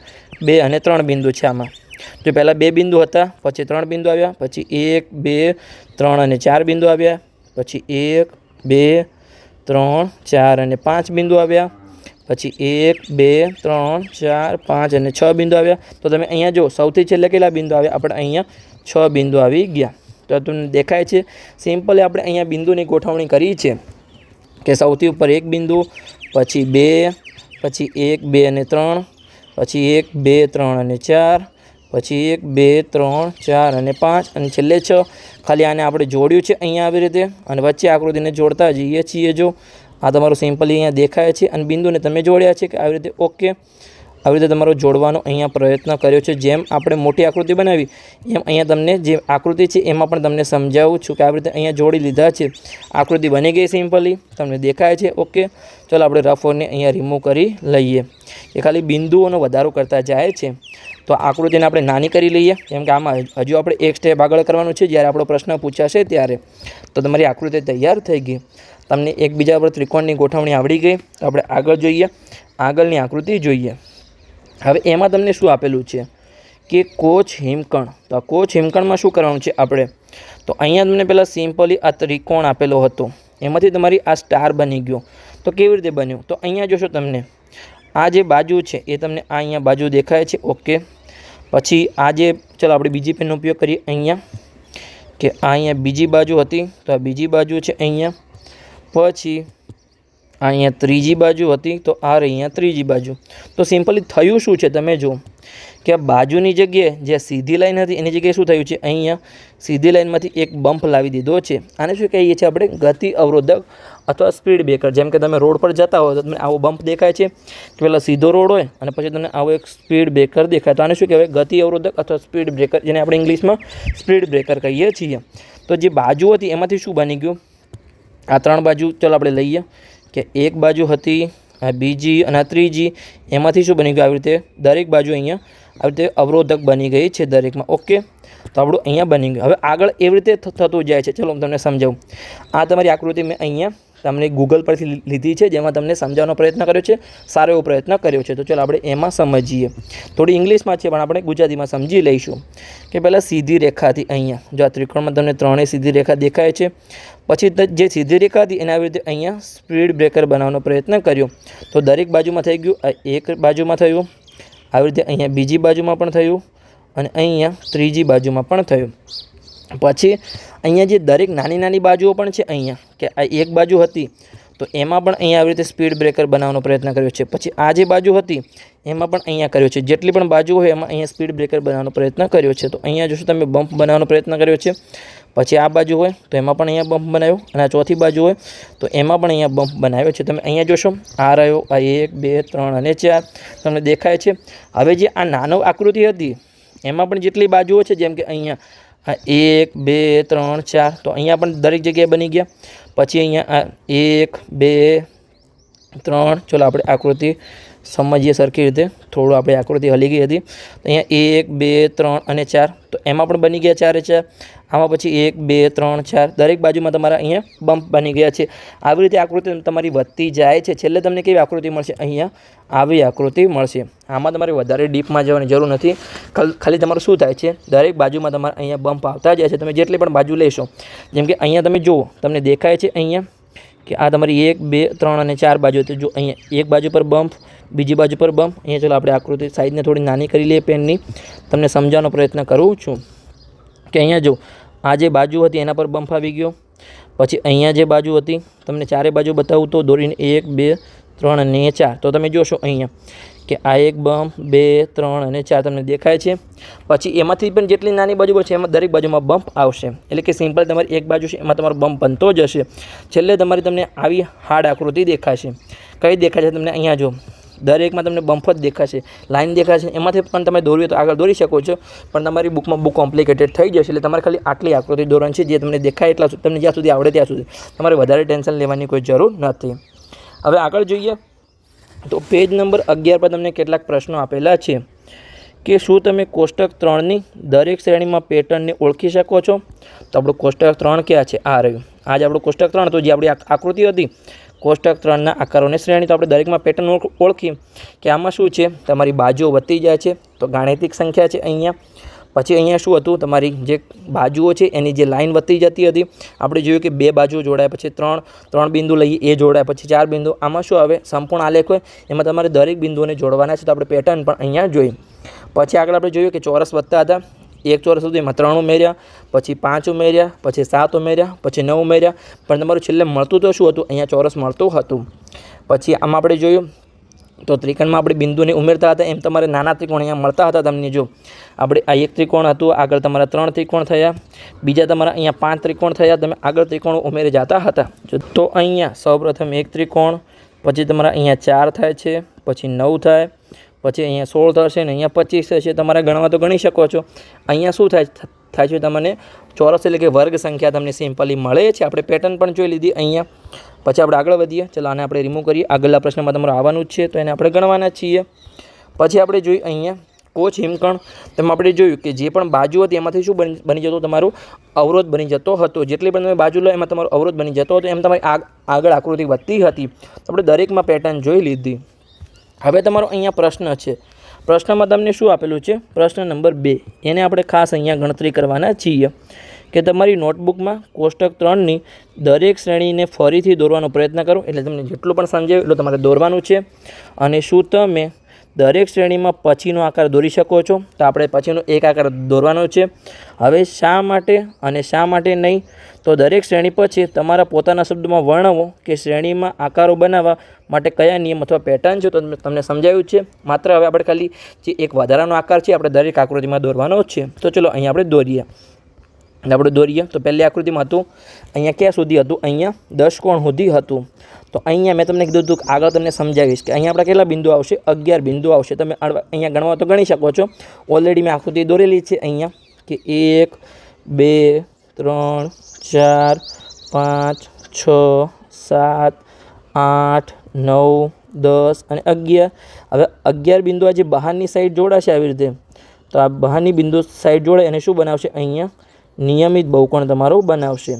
2 અને 3 બિંદુ છે આમાં. જો પહેલાં 2 બિંદુ હતા, પછી 3 બિંદુ આવ્યા, પછી 1 2 3 અને 4 બિંદુ આવ્યા, પછી 1 2 3 4 અને 5 બિંદુ આવ્યા, પછી 1 2 3 4 5 અને 6 બિંદુ આવ્યા. તો તમે અહીંયા જો સૌથી છેલ્લે કેટલા બિંદુ આવ્યા? આપણે અહીંયા 6 બિંદુ આવી ગયા. તો તમને દેખાય છે સિમ્પલી આપણે અહીંયા બિંદુની ગોઠવણી કરી છે કે સૌથી ઉપર 1 બિંદુ, પછી 2, પછી 1 2 અને 3, પછી 1 2 3 અને 4, પછી 1 2 3 4 અને 5 અને છેલ્લે 6. ખાલી આને આપણે જોડ્યું છે અહીંયા આવી રીતે અને વચ્ચે આકૃતિને જોડતા જઈએ છીએ. જો આ તમારું સિમ્પલી અહીંયા દેખાય છે અને બિંદુને તમે જોડ્યા છે કે આવી રીતે. ઓકે, આવી રીતે તમારો જોડવાનો અહીંયા પ્રયત્ન કર્યો છે। જેમ આપણે મોટી આકૃતિ બનાવી એમ અહીંયા તમને જે આકૃતિ છે એમાં પણ તમને સમજાવું છું કે આવી રીતે અહીંયા જોડી લીધા છે। આકૃતિ બની ગઈ સિમ્પલી, તમને દેખાય છે। ઓકે, ચાલો આપણે રફોને અહીંયા રિમૂવ કરી લઈએ કે ખાલી બિંદુઓનો વધારો કરતા જાય છે। તો આકૃતિને આપણે નાની કરી લઈએ, કેમ કે આમાં હજુ આપણે એક સ્ટેપ આગળ કરવાનું છે જ્યારે આપણો પ્રશ્ન પૂછાશે ત્યારે। તો તમારી આકૃતિ તૈયાર થઈ ગઈ, તમને એકબીજા પર ત્રિકોણની ગોઠવણી આવડી ગઈ। તો આપણે આગળ જોઈએ, આગળની આકૃતિ જોઈએ। હવે એમાં તમને શું આપેલું છે કે કોચ હિમકણ। તો આ કોચ હિમકણમાં શું કરવાનું છે આપણે? તો અહીંયા તમને પહેલાં સિમ્પલી આ ત્રિકોણ આપેલો હતો, એમાંથી તમારી આ સ્ટાર બની ગયો। તો કેવી રીતે બન્યું? તો અહીંયા જોશો તમને આ જે બાજુ છે એ તમને આ અહીંયા બાજુ દેખાય છે। ઓકે, પછી આ જે, ચલો આપણે બીજી પેનનો ઉપયોગ કરીએ અહીંયા, કે આ અહીંયા બીજી બાજુ હતી તો આ બીજી બાજુ છે અહીંયા, પછી અહીંયા ત્રીજી બાજુ હતી તો આ રહી અહીંયા ત્રીજી બાજુ। તો સિમ્પલી થયું શું છે તમે જુઓ કે આ બાજુની જગ્યાએ જે સીધી લાઈન હતી એની જગ્યાએ શું થયું છે, અહીંયા સીધી લાઈનમાંથી એક બમ્પ લાવી દીધો છે। આને શું કહીએ છીએ આપણે? ગતિ અવરોધક અથવા સ્પીડ બ્રેકર। જેમ કે તમે રોડ પર જતા હોય તો તમને આવો બમ્પ દેખાય છે કે પહેલાં સીધો રોડ હોય અને પછી તમને આવો એક સ્પીડ બ્રેકર દેખાય, તો આને શું કહેવાય? ગતિ અવરોધક અથવા સ્પીડ બ્રેકર, જેને આપણે ઇંગ્લિશમાં સ્પીડ બ્રેકર કહીએ છીએ। તો જે બાજુ હતી એમાંથી શું બની ગયું? આ ત્રણ બાજુ ચલો આપણે લઈએ કે એક બાજુ હતી, આ બીજી અને આ ત્રીજી, એમાંથી શું બની ગયું? આવી રીતે દરેક બાજુ અહીંયા આવી રીતે અવરોધક બની ગઈ છે દરેકમાં। ઓકે, તો આપણું અહીંયા બની ગયું। હવે આગળ એવી રીતે થતું જાય છે। ચલો હું તમને સમજાવું। આ તમારી આકૃતિ મેં અહીંયા તમને ગૂગલ પરથી લીધી છે, જેમાં તમને સમજાવવાનો પ્રયત્ન કર્યો છે, સારો એવો પ્રયત્ન કર્યો છે। તો ચલો આપણે એમાં સમજીએ। થોડી ઇંગ્લિશમાં છે પણ આપણે ગુજરાતીમાં સમજી લઈશું કે પહેલાં સીધી રેખાથી અહીંયા જો આ ત્રિકોણમાં તમને ત્રણેય સીધી રેખા દેખાય છે, પછી જે સીધી રેખા હતી એને આવી રીતે અહીંયા સ્પીડ બ્રેકર બનાવવાનો પ્રયત્ન કર્યો। તો દરેક બાજુમાં થઈ ગયું, આ એક બાજુમાં થયું, આવી રીતે અહીંયા બીજી બાજુમાં પણ થયું અને અહીંયા ત્રીજી બાજુમાં પણ થયું। પછી અહીંયા જે દરેક નાની નાની બાજુઓ પણ છે અહીંયા, કે આ એક બાજુ હતી તો એમાં પણ અહીંયા આવી રીતે સ્પીડ બ્રેકર બનાવવાનો પ્રયત્ન કર્યો છે। પછી આ જે બાજુ હતી એમાં પણ અહીંયા કર્યો છે, જેટલી પણ બાજુ હોય એમાં અહીંયા સ્પીડ બ્રેકર બનાવવાનો પ્રયત્ન કર્યો છે। તો અહીંયા જોશો તમે બમ્પ બનાવવાનો પ્રયત્ન કર્યો છે। પછી આ બાજુ હોય તો એમાં પણ અહીંયા બમ્પ બનાવ્યો, અને આ ચોથી બાજુ હોય તો એમાં પણ અહીંયા બમ્પ બનાવ્યો છે। તમે અહીંયા જોશો આ રહ્યો, આ 1 2 3 અને 4 તમને દેખાય છે। હવે જે આ નાનો આકૃતિ હતી એમાં પણ જેટલી બાજુઓ છે, જેમ કે અહીંયા આ 1 2 3 4, તો અહીંયા પણ દરેક જગ્યાએ બની ગયા। પછી અહીંયા આ 1 2 3, ચલો આપણે આકૃતિ સમજીએ સરખી રીતે। થોડું આપણે આકૃતિ હલી ગઈ હતી, તો અહીંયા 1 2 3 અને 4, તો એમાં પણ બની ગયા 4 4। આમાં પછી 1 2 3 4 દરેક બાજુમાં તમારા અહીંયા બમ્પ બની ગયા છે। આવી રીતે આકૃતિ તમારી વધતી જાય છે। છેલ્લે તમને કેવી આકૃતિ મળશે? અહીંયા આવી આકૃતિ મળશે। આમાં તમારે વધારે ડીપમાં જવાની જરૂર નથી, ખાલી તમારું શું થાય છે, દરેક બાજુમાં તમારે અહીંયા બમ્પ આવતા જાય છે। તમે જેટલી પણ બાજુ લેશો, જેમ કે અહીંયા તમે જુઓ, તમને દેખાય છે અહીંયા કે આ તમારી 1 2 3 અને 4 બાજુ હતી। જો અહીંયા એક બાજુ પર બમ્પ, બીજી બાજુ પર બમ્પ। અહીંયા ચલો આપણે આકૃતિ સાઈઝને થોડી નાની કરી લઈએ પેનની, તમને સમજાવવાનો પ્રયત્ન કરું છું કે અહીંયા જો આ જે બાજુ હતી એના પર બમ્પ આવી ગયો। પછી અહીંયા જે બાજુ હતી તમને ચારે બાજુ બતાવું તો દોરીને 1 2 3 અને 4, તો તમે જોશો અહીંયા કે આ એક બમ્પ 2 3 અને 4 તમને દેખાય છે। પછી એમાંથી પણ જેટલી નાની બાજુ છે એમાં દરેક બાજુમાં બમ્પ આવશે, એટલે કે સિમ્પલ તમારી એક બાજુ છે એમાં તમારો બમ્પ બનતો જ હશે। છેલ્લે તમારી તમને આવી હાર્ડ આકૃતિ દેખાશે। કઈ દેખાય છે તમને? અહીંયા જો દરેકમાં તમને બમ્પ જ દેખાશે, લાઈન દેખાશે। એમાંથી પણ તમે દોરવી તો આગળ દોરી શકો છો, પણ તમારી બુકમાં બહુ કોમ્પ્લિકેટેડ થઈ જશે। એટલે તમારે ખાલી આટલી આકૃતિ દોરવાની છે, જે તમને દેખાય એટલા તમને જ્યાં સુધી આવડે ત્યાં સુધી, તમારે વધારે ટેન્શન લેવાની કોઈ જરૂર નથી। હવે આગળ જોઈએ તો પેજ નંબર 11 પર તમને કેટલાક પ્રશ્નો આપેલા છે કે શું તમે કોષ્ટક 3ની દરેક શ્રેણીમાં પેટર્નને ઓળખી શકો છો? તો આપણું કોષ્ટક 3 ક્યાં છે? આ રહ્યું, આ જ આપણું કોષ્ટક 3 તો જે આપણી આકૃતિ હતી કોષ્ટક 3ના આકારોની શ્રેણી। તો આપણે દરેકમાં પેટર્ન ઓળખી કે આમાં શું છે, તમારી બાજુઓ વધતી જાય છે, તો ગાણિતિક સંખ્યા છે અહીંયા। પછી અહીંયા શું હતું, તમારી જે બાજુઓ છે એની જે લાઈન વધતી જતી હતી, આપણે જોયું કે 2 બાજુઓ જોડાય, પછી 3 બિંદુ લઈએ એ જોડાય, પછી 4 બિંદુ। આમાં શું આવે, સંપૂર્ણ આલેખ હોય એમાં તમારે દરેક બિંદુઓને જોડવાના છે, તો આપણે પેટર્ન પણ અહીંયા જોઈ। પછી આગળ આપણે જોયું કે ચોરસ વધતા હતા, એક ચોરસ સુધી એમાં 3 ઉમેર્યા, પછી 5 ઉમેર્યા, પછી 7 ઉમેર્યા, પછી 9 ઉમેર્યા, પણ તમારું છેલ્લે મળતું તો શું હતું? અહીંયા ચોરસ મળતું હતું। પછી આમાં આપણે જોયું તો ત્રિકોણમાં આપણે બિંદુને ઉમેરતા હતા, એમ તમારે નાના ત્રિકોણ અહીંયા મળતા હતા તમને। જો આપણે આ એક ત્રિકોણ હતું, આગળ તમારા 3 ત્રિકોણ થયા, બીજા તમારા અહીંયા 5 ત્રિકોણ થયા, તમે આગળ ત્રિકોણો ઉમેરી જતા હતા। તો અહીંયા સૌપ્રથમ એક ત્રિકોણ, પછી તમારા અહીંયા 4 થાય છે, પછી 9 થાય, પછી અહીંયા 16 થશે ને અહીંયા 25 થશે. તમારે ગણવા તો ગણી શકો છો. અહીંયા શું થાય છે તમને ચોરસ એટલે કે વર્ગ સંખ્યા તમને સિમ્પલી મળે છે. આપણે પેટર્ન પણ જોઈ લીધી અહીંયા. પછી આપણે આગળ વધીએ. ચલો આને આપણે રિમૂવ કરીએ. આગળના પ્રશ્નમાં તમારું આવવાનું જ છે તો એને આપણે ગણવાના છીએ. પછી આપણે જોઈએ અહીંયા કોચ હિમકણ. તેમાં આપણે જોયું કે જે પણ બાજુ હતી એમાંથી શું બની જતો તમારો અવરોધ બની જતો હતો. જેટલી પણ તમે બાજુ લો એમાં તમારો અવરોધ બની જતો હતો. એમ તમારી આગળ આકૃતિ વધતી હતી. તો આપણે દરેકમાં પેટર્ન જોઈ લીધી. હવે તમારો અહીંયા પ્રશ્ન છે. પ્રશ્નમાં તમને શું આપેલું છે? પ્રશ્ન નંબર 2. એને આપણે ખાસ અહીંયા ગણતરી કરવાના છીએ કે તમારી નોટબુકમાં કોષ્ટક 3ની દરેક શ્રેણીને ફરીથી દોરવાનો પ્રયત્ન કરો. એટલે તમને જેટલું પણ સમજાયું એટલું તમારે દોરવાનું છે. અને શું તમે દરેક શ્રેણીમાં પછીનો આકાર દોરી શકો છો? તો આપણે પછીનો એક આકાર દોરવાનો છે. હવે શા માટે અને શા માટે નહીં? તો દરેક શ્રેણી પછી તમારા પોતાના શબ્દોમાં વર્ણવો કે શ્રેણીમાં આકારો બનાવવા માટે કયા નિયમ અથવા પેટર્ન છે. તો તમને સમજાયું છે. માત્ર હવે આપણે ખાલી જે એક વધારાનો આકાર છે આપણે દરેક આકૃતિમાં દોરવાનો છે. તો ચલો અહીંયા આપણે દોરીએ. તો પહેલી આકૃતિમાં હતું અહીંયા ક્યાં સુધી હતું? અહીંયા 10 કોણ સુધી હતું. તો અહીંયા મેં તમને કીધું હતું કે આગળ તમને સમજાવીશ કે અહીંયા આપણે કેટલા બિંદુ આવશે? 11 બિંદુ આવશે. તમે અહીંયા ગણવા તો ગણી શકો છો. ઓલરેડી મેં આકૃતિ દોરેલી છે અહીંયા કે 1 2 3 4 5 6 7 8 9 10 અને 11. હવે 11 બિંદુ આજે બહારની સાઈડ જોડાશે આવી રીતે. તો આ બહારની બિંદુ સાઈડ જોડે અને શું બનાવશે? અહીંયા નિયમિત બહુકોણ તમારો બનાવશે.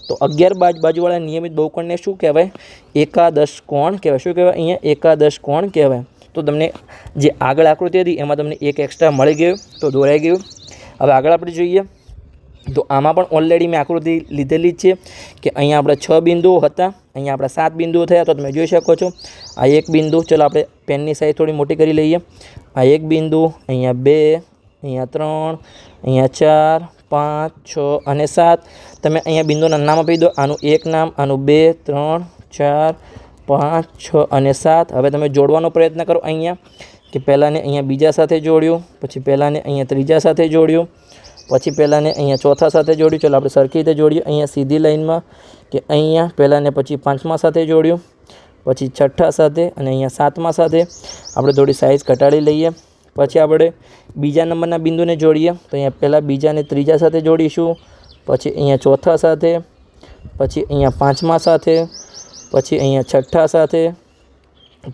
તો 11 બાજુવાળા નિયમિત બહુકોણને શું કહેવાય? એકાદશ કોણ કહેવાય. શું કહેવાય? અહીંયા એકાદશ કોણ કહેવાય. તો તમને જે આગળ આકૃતિ હતી એમાં તમને એક એક્સ્ટ્રા મળી ગયું તો દોરાઈ ગયું. હવે આગળ આપણે જોઈએ તો આમાં પણ ઓલરેડી મેં આકૃતિ લીધેલી જ છે કે અહીંયા આપણે 6 બિંદુઓ હતા. અહીંયા આપણા 7 બિંદુઓ થયા. તો તમે જોઈ શકો છો આ એક બિંદુ. ચલો આપણે પેનની સાઈઝ થોડી મોટી કરી લઈએ. આ એક બિંદુ, અહીંયા 2, અહીંયા 3, અહીંયા 4 5 6 અને 7. તમે અહીંયા બિંદુના નામ આપી દો. આનું એક નામ, આનું 2 3 4 5 6 અને 7. હવે તમે જોડવાનો પ્રયત્ન કરો અહીંયા કે પહેલાંને અહીંયા બીજા સાથે જોડ્યું, પછી પહેલાંને અહીંયા ત્રીજા સાથે જોડ્યું, પછી પહેલાંને અહીંયા ચોથા સાથે જોડ્યું. ચલો આપણે સરખી રીતે જોડીએ. અહીંયા સીધી લાઈનમાં કે અહીંયા પહેલાંને પછી પાંચમા સાથે જોડ્યું, પછી છઠ્ઠા સાથે અને અહીંયા સાતમા સાથે. આપણે થોડી સાઇઝ ઘટાડી લઈએ. પછી આપણે બીજા નંબરના બિંદુને જોડીએ. તો અહીંયા પહેલાં બીજાને ત્રીજા સાથે જોડીશું, પછી અહીંયા ચોથા સાથે, પછી અહીંયા પાંચમા સાથે, પછી અહીંયા છઠ્ઠા સાથે,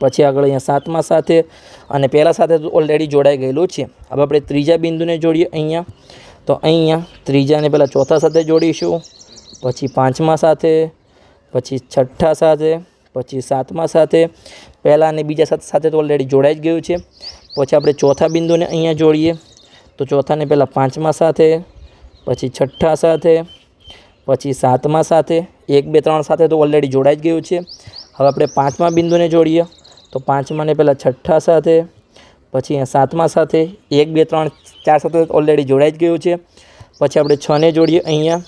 પછી આગળ અહીંયા સાતમા સાથે અને પહેલા સાથે તો ઓલરેડી જોડાઈ ગયેલું છે. હવે આપણે ત્રીજા બિંદુને જોડીએ અહીંયા. તો અહીંયા ત્રીજાને પહેલાં ચોથા સાથે જોડીશું, પછી પાંચમા સાથે, પછી છઠ્ઠા સાથે, પછી સાતમા સાથે. પહેલાં અને બીજા સાથે તો ઓલરેડી જોડાઈ જ ગયું છે. પછી આપણે ચોથા બિંદુને અહીંયા જોડીએ. તો ચોથાને પહેલાં પાંચમા સાથે, પછી છઠ્ઠા સાથે, પછી સાતમા સાથે. 1 2 3 સાથે તો ઓલરેડી જોડાઈ જ ગયું છે. હવે આપણે પાંચમા બિંદુને જોડીએ. તો પાંચમાને પહેલાં છઠ્ઠા સાથે, પછી અહીંયા સાતમા સાથે. 1 2 3 4 સાથે ઓલરેડી જોડાઈ જ ગયું છે. પછી આપણે 6ને જોડીએ અહીંયા.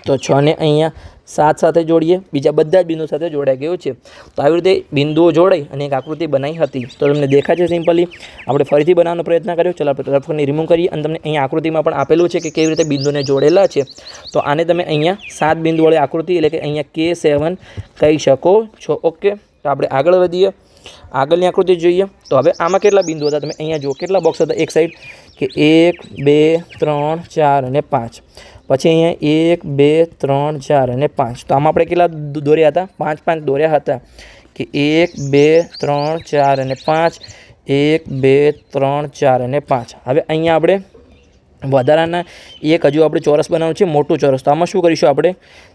તો 6ને અહીંયા 7 સાથે જોડીએ. બીજા બધા જ બિંદુ સાથે જોડાઈ ગયું છે. તો આવી રીતે બિંદુઓ જોડાઈ અને એક આકૃતિ બનાવી હતી. તો તમને દેખાય છે સિમ્પલી. આપણે ફરીથી બનાવવાનો પ્રયત્ન કર્યો. ચલો આપણે તરફની રિમૂવ કરીએ અને તમને અહીંયા આકૃતિમાં પણ આપેલું છે કે કેવી રીતે બિંદુને જોડેલા છે. તો આને તમે અહીંયા 7 બિંદુવાળી આકૃતિ એટલે કે અહીંયા K7 કહી શકો છો. ઓકે, તો આપણે આગળ વધીએ. આગળની આકૃતિ જોઈએ. તો હવે આમાં કેટલા બિંદુ હતા? તમે અહીંયા જુઓ કેટલા બોક્સ હતા એક સાઈડ કે 1 2 3 4 અને 5. પછી અહીંયા 1 2 3 4 અને 5. તો આમાં આપણે કેટલા દોર્યા હતા? 5 5 દોર્યા હતા કે 1 2 3 4 અને 5, 1 2 3 4 અને 5. હવે અહીંયા આપણે વધારાના એક હજુ આપણે ચોરસ બનાવવાનું છે, મોટું ચોરસ. તો આમાં શું કરીશું આપણે?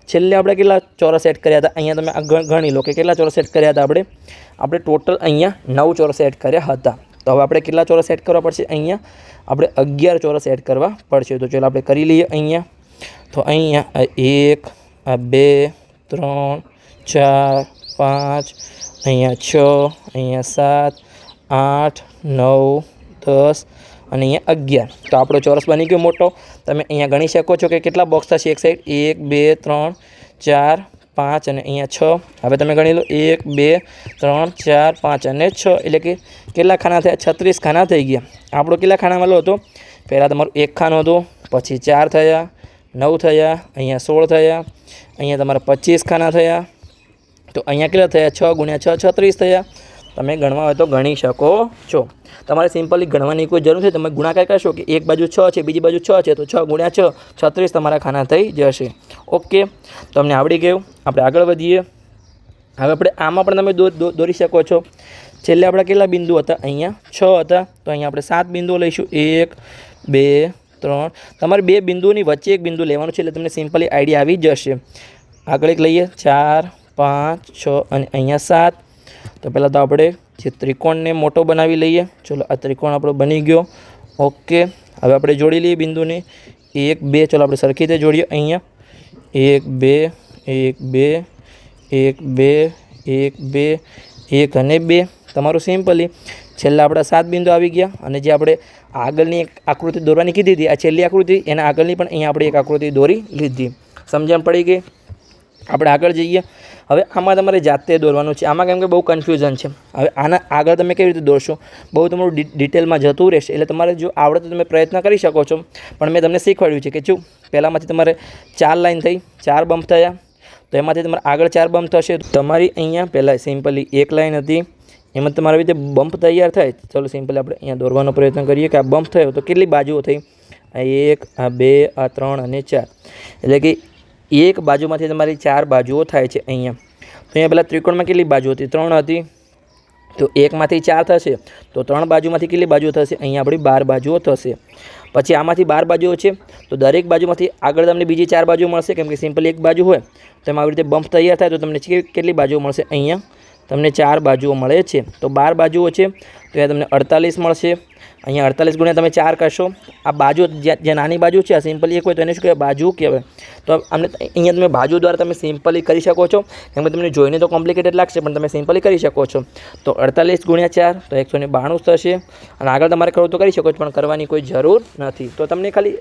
છેલ્લે આપણે કેટલા ચોરસ સેટ કર્યા હતા? અહીંયા તમે ગણી લો કે કેટલા ચોરસ સેટ કર્યા હતા આપણે ટોટલ અહીંયા 9 ચોરસ સેટ કર્યા હતા. તો હવે આપણે કેટલા ચોરસ સેટ કરવા પડશે? અહીંયા આપણે 11 ચોરસ સેટ કરવા પડશે. તો ચાલો આપણે કરી લઈએ અહીંયા. તો અહીંયા 1 2 3 4 5, અહીંયા 6, અહીંયા 7 8 9 10 અને અહીંયા 11. તો આપણો ચોરસ બની ગયો મોટો. તમે અહીંયા ગણી શકો છો કે કેટલા બોક્સ થશે એક સાઈડ? 1 2 3 4 5 અને અહીંયા 6. હવે તમે ગણી લો 1 2 3 4 5 અને 6 એટલે કે કેટલા ખાના થયા? 36 ખાના થઈ ગયા. આપણો કેટલા ખાનાવાળો હતો? પહેલાં તમારું એક ખાનું હતું, પછી 4 થયા, 9 થયા, અહીંયા 16 થયા, અહીંયા તમારા 25 ખાના થયા. તો અહીંયા કેટલા થયા? 6 × 6 36 થયા. તમે ગણવા હોય તો ગણી શકો છો. તમારે સિમ્પલી ગણવાની કોઈ જરૂર છે. તમે ગુણાકાર કરશો કે એક બાજુ 6 છે, બીજી બાજુ 6 છે, તો 6 × 6 36 તમારા ખાના થઈ જશે. ઓકે, તમને આવડી ગયું. આપણે આગળ વધીએ. હવે આપણે આમાં પણ તમે દોરી શકો છો. છેલ્લે આપણા કેટલા બિંદુ હતા? અહીંયા 6 હતા, તો અહીંયા આપણે 7 બિંદુઓ લઈશું. 1 2 3. તમારે 2 બિંદુઓની વચ્ચે એક બિંદુ લેવાનું છે, એટલે તમને સિમ્પલી આઈડિયા આવી જશે. આગળ એક લઈએ 4 5 6 અને અહીંયા 7. તો પહેલાં તો આપણે જે ત્રિકોણને મોટો બનાવી લઈએ. ચલો, આ ત્રિકોણ આપણો બની ગયો. ઓકે, હવે આપણે જોડી લઈએ બિંદુને 1 2. ચલો આપણે સરખી રીતે જોડીએ. અહીંયા 1 2 1 2 1 2 1 2 1 અને 2. તમારું સિમ્પલી છેલ્લા આપણા 7 બિંદુ આવી ગયા. અને જે આપણે આગળની એક આકૃતિ દોરવાની કીધી હતી, આ છેલ્લી આકૃતિ, એના આગળની પણ અહીંયા આપણે એક આકૃતિ દોરી લીધી. સમજણ પડી ગઈ? આપણે આગળ જઈએ. હવે આમાં તમારે જાતે દોરવાનું છે. આમાં કેમ કે બહુ કન્ફ્યુઝન છે. હવે આના આગળ તમે કેવી રીતે દોરશો, બહુ તમારું ડિટેલમાં જતું રહેશે. એટલે તમારે જો આવડે તો તમે પ્રયત્ન કરી શકો છો, પણ મેં તમને શીખવાડ્યું છે કે જો પહેલાંમાંથી તમારે 4 લાઈન થઈ, 4 બમ્પ થયા, તો એમાંથી તમારે આગળ 4 બમ્પ થશે. તમારી અહીંયા પહેલાં સિમ્પલી 1 લાઈન હતી, એમાં તમારી રીતે બમ્પ તૈયાર થાય. ચલો સિમ્પલી આપણે અહીંયા દોરવાનો પ્રયત્ન કરીએ કે આ બમ્પ થયો તો કેટલી બાજુઓ થઈ? આ 1, આ 2, આ 3 અને 4. એટલે કે એક બાજુમાંથી તમારી 4 બાજુઓ થાય છે. અહીંયા તો અહીંયા પહેલાં ત્રિકોણમાં કેટલી બાજુ હતી? 3 હતી. તો 1માંથી 4 થશે, તો 3 બાજુમાંથી કેટલી બાજુઓ થશે? અહીંયા આપણી 12 બાજુઓ થશે. પછી આમાંથી 12 બાજુઓ છે, તો દરેક બાજુમાંથી આગળ તમને બીજી 4 બાજુ મળશે. કેમ કે સિમ્પલી એક બાજુ હોય તો એમાં આવી રીતે બમ્પ તૈયાર થાય, તો તમને કેટલી બાજુઓ મળશે? અહીંયા તમને 4 બાજુઓ મળે છે. તો 12 બાજુઓ છે, તો અહીંયા તમને 48 મળશે. અહીંયા 48 ગુણ્યા તમે 4 કરશો. આ બાજુ જે નાની બાજુ છે, આ સિમ્પલી એક હોય તો એને શું કહેવાય? બાજુ કહેવાય. તો આમને અહીંયા તમે બાજુ દ્વારા તમે સિમ્પલી કરી શકો છો. કેમ કે તમને જોઈને તો કોમ્પ્લિકેટેડ લાગશે, પણ તમે સિમ્પલી કરી શકો છો. તો 48 ગુણ્યા 4 તો 192 થશે. અને આગળ તમારે કરવું તો કરી શકો છો, પણ કરવાની કોઈ જરૂર નથી. તો તમને ખાલી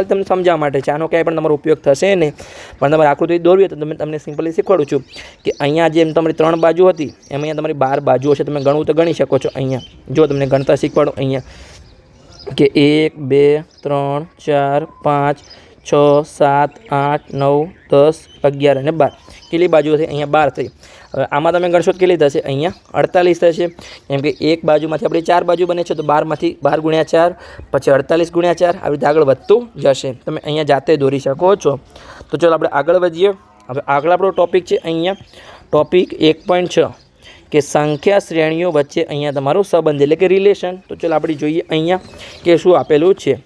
તમને સમજાવવા માટે છે. આનો ક્યાંય પણ તમારો ઉપયોગ થશે નહીં. પણ તમારે આકૃતિ દોરવી તો તમને સિમ્પલી શીખવાડું છું કે અહીંયા જેમ તમારી 3 બાજુ હતી, એમ અહીંયા તમારી 12 બાજુઓ છે. તમે ગણવું તો ગણી શકો છો. અહીંયા જો તમને ગણતા શીખવાડો અહીંયા કે 1 2 3 4 5 6 7 8 9 10 11 અને 12. કેટલી બાજુઓ થઈ? અહીંયા 12 થઈ. હવે આમાં તમે ગણશો તો કેટલી થશે? અહીંયા 48 થશે. કેમ કે એક બાજુમાંથી આપણી 4 બાજુ બને છે, તો 12 ગુણ્યા 4, પછી 48 ગુણ્યા 4, આવી રીતે આગળ વધતું જશે. તમે અહીંયા જાતે દોરી શકો છો. તો ચાલો આપણે આગળ વધીએ. હવે આગળ આપણો ટોપિક છે અહીંયા ટોપિક 1.6 કે સંખ્યા શ્રેણીઓ વચ્ચે અહીંયા તમારો સંબંધ એટલે કે રિલેશન. તો ચાલો આપણે જોઈએ અહીંયા કે શું આપેલું છે.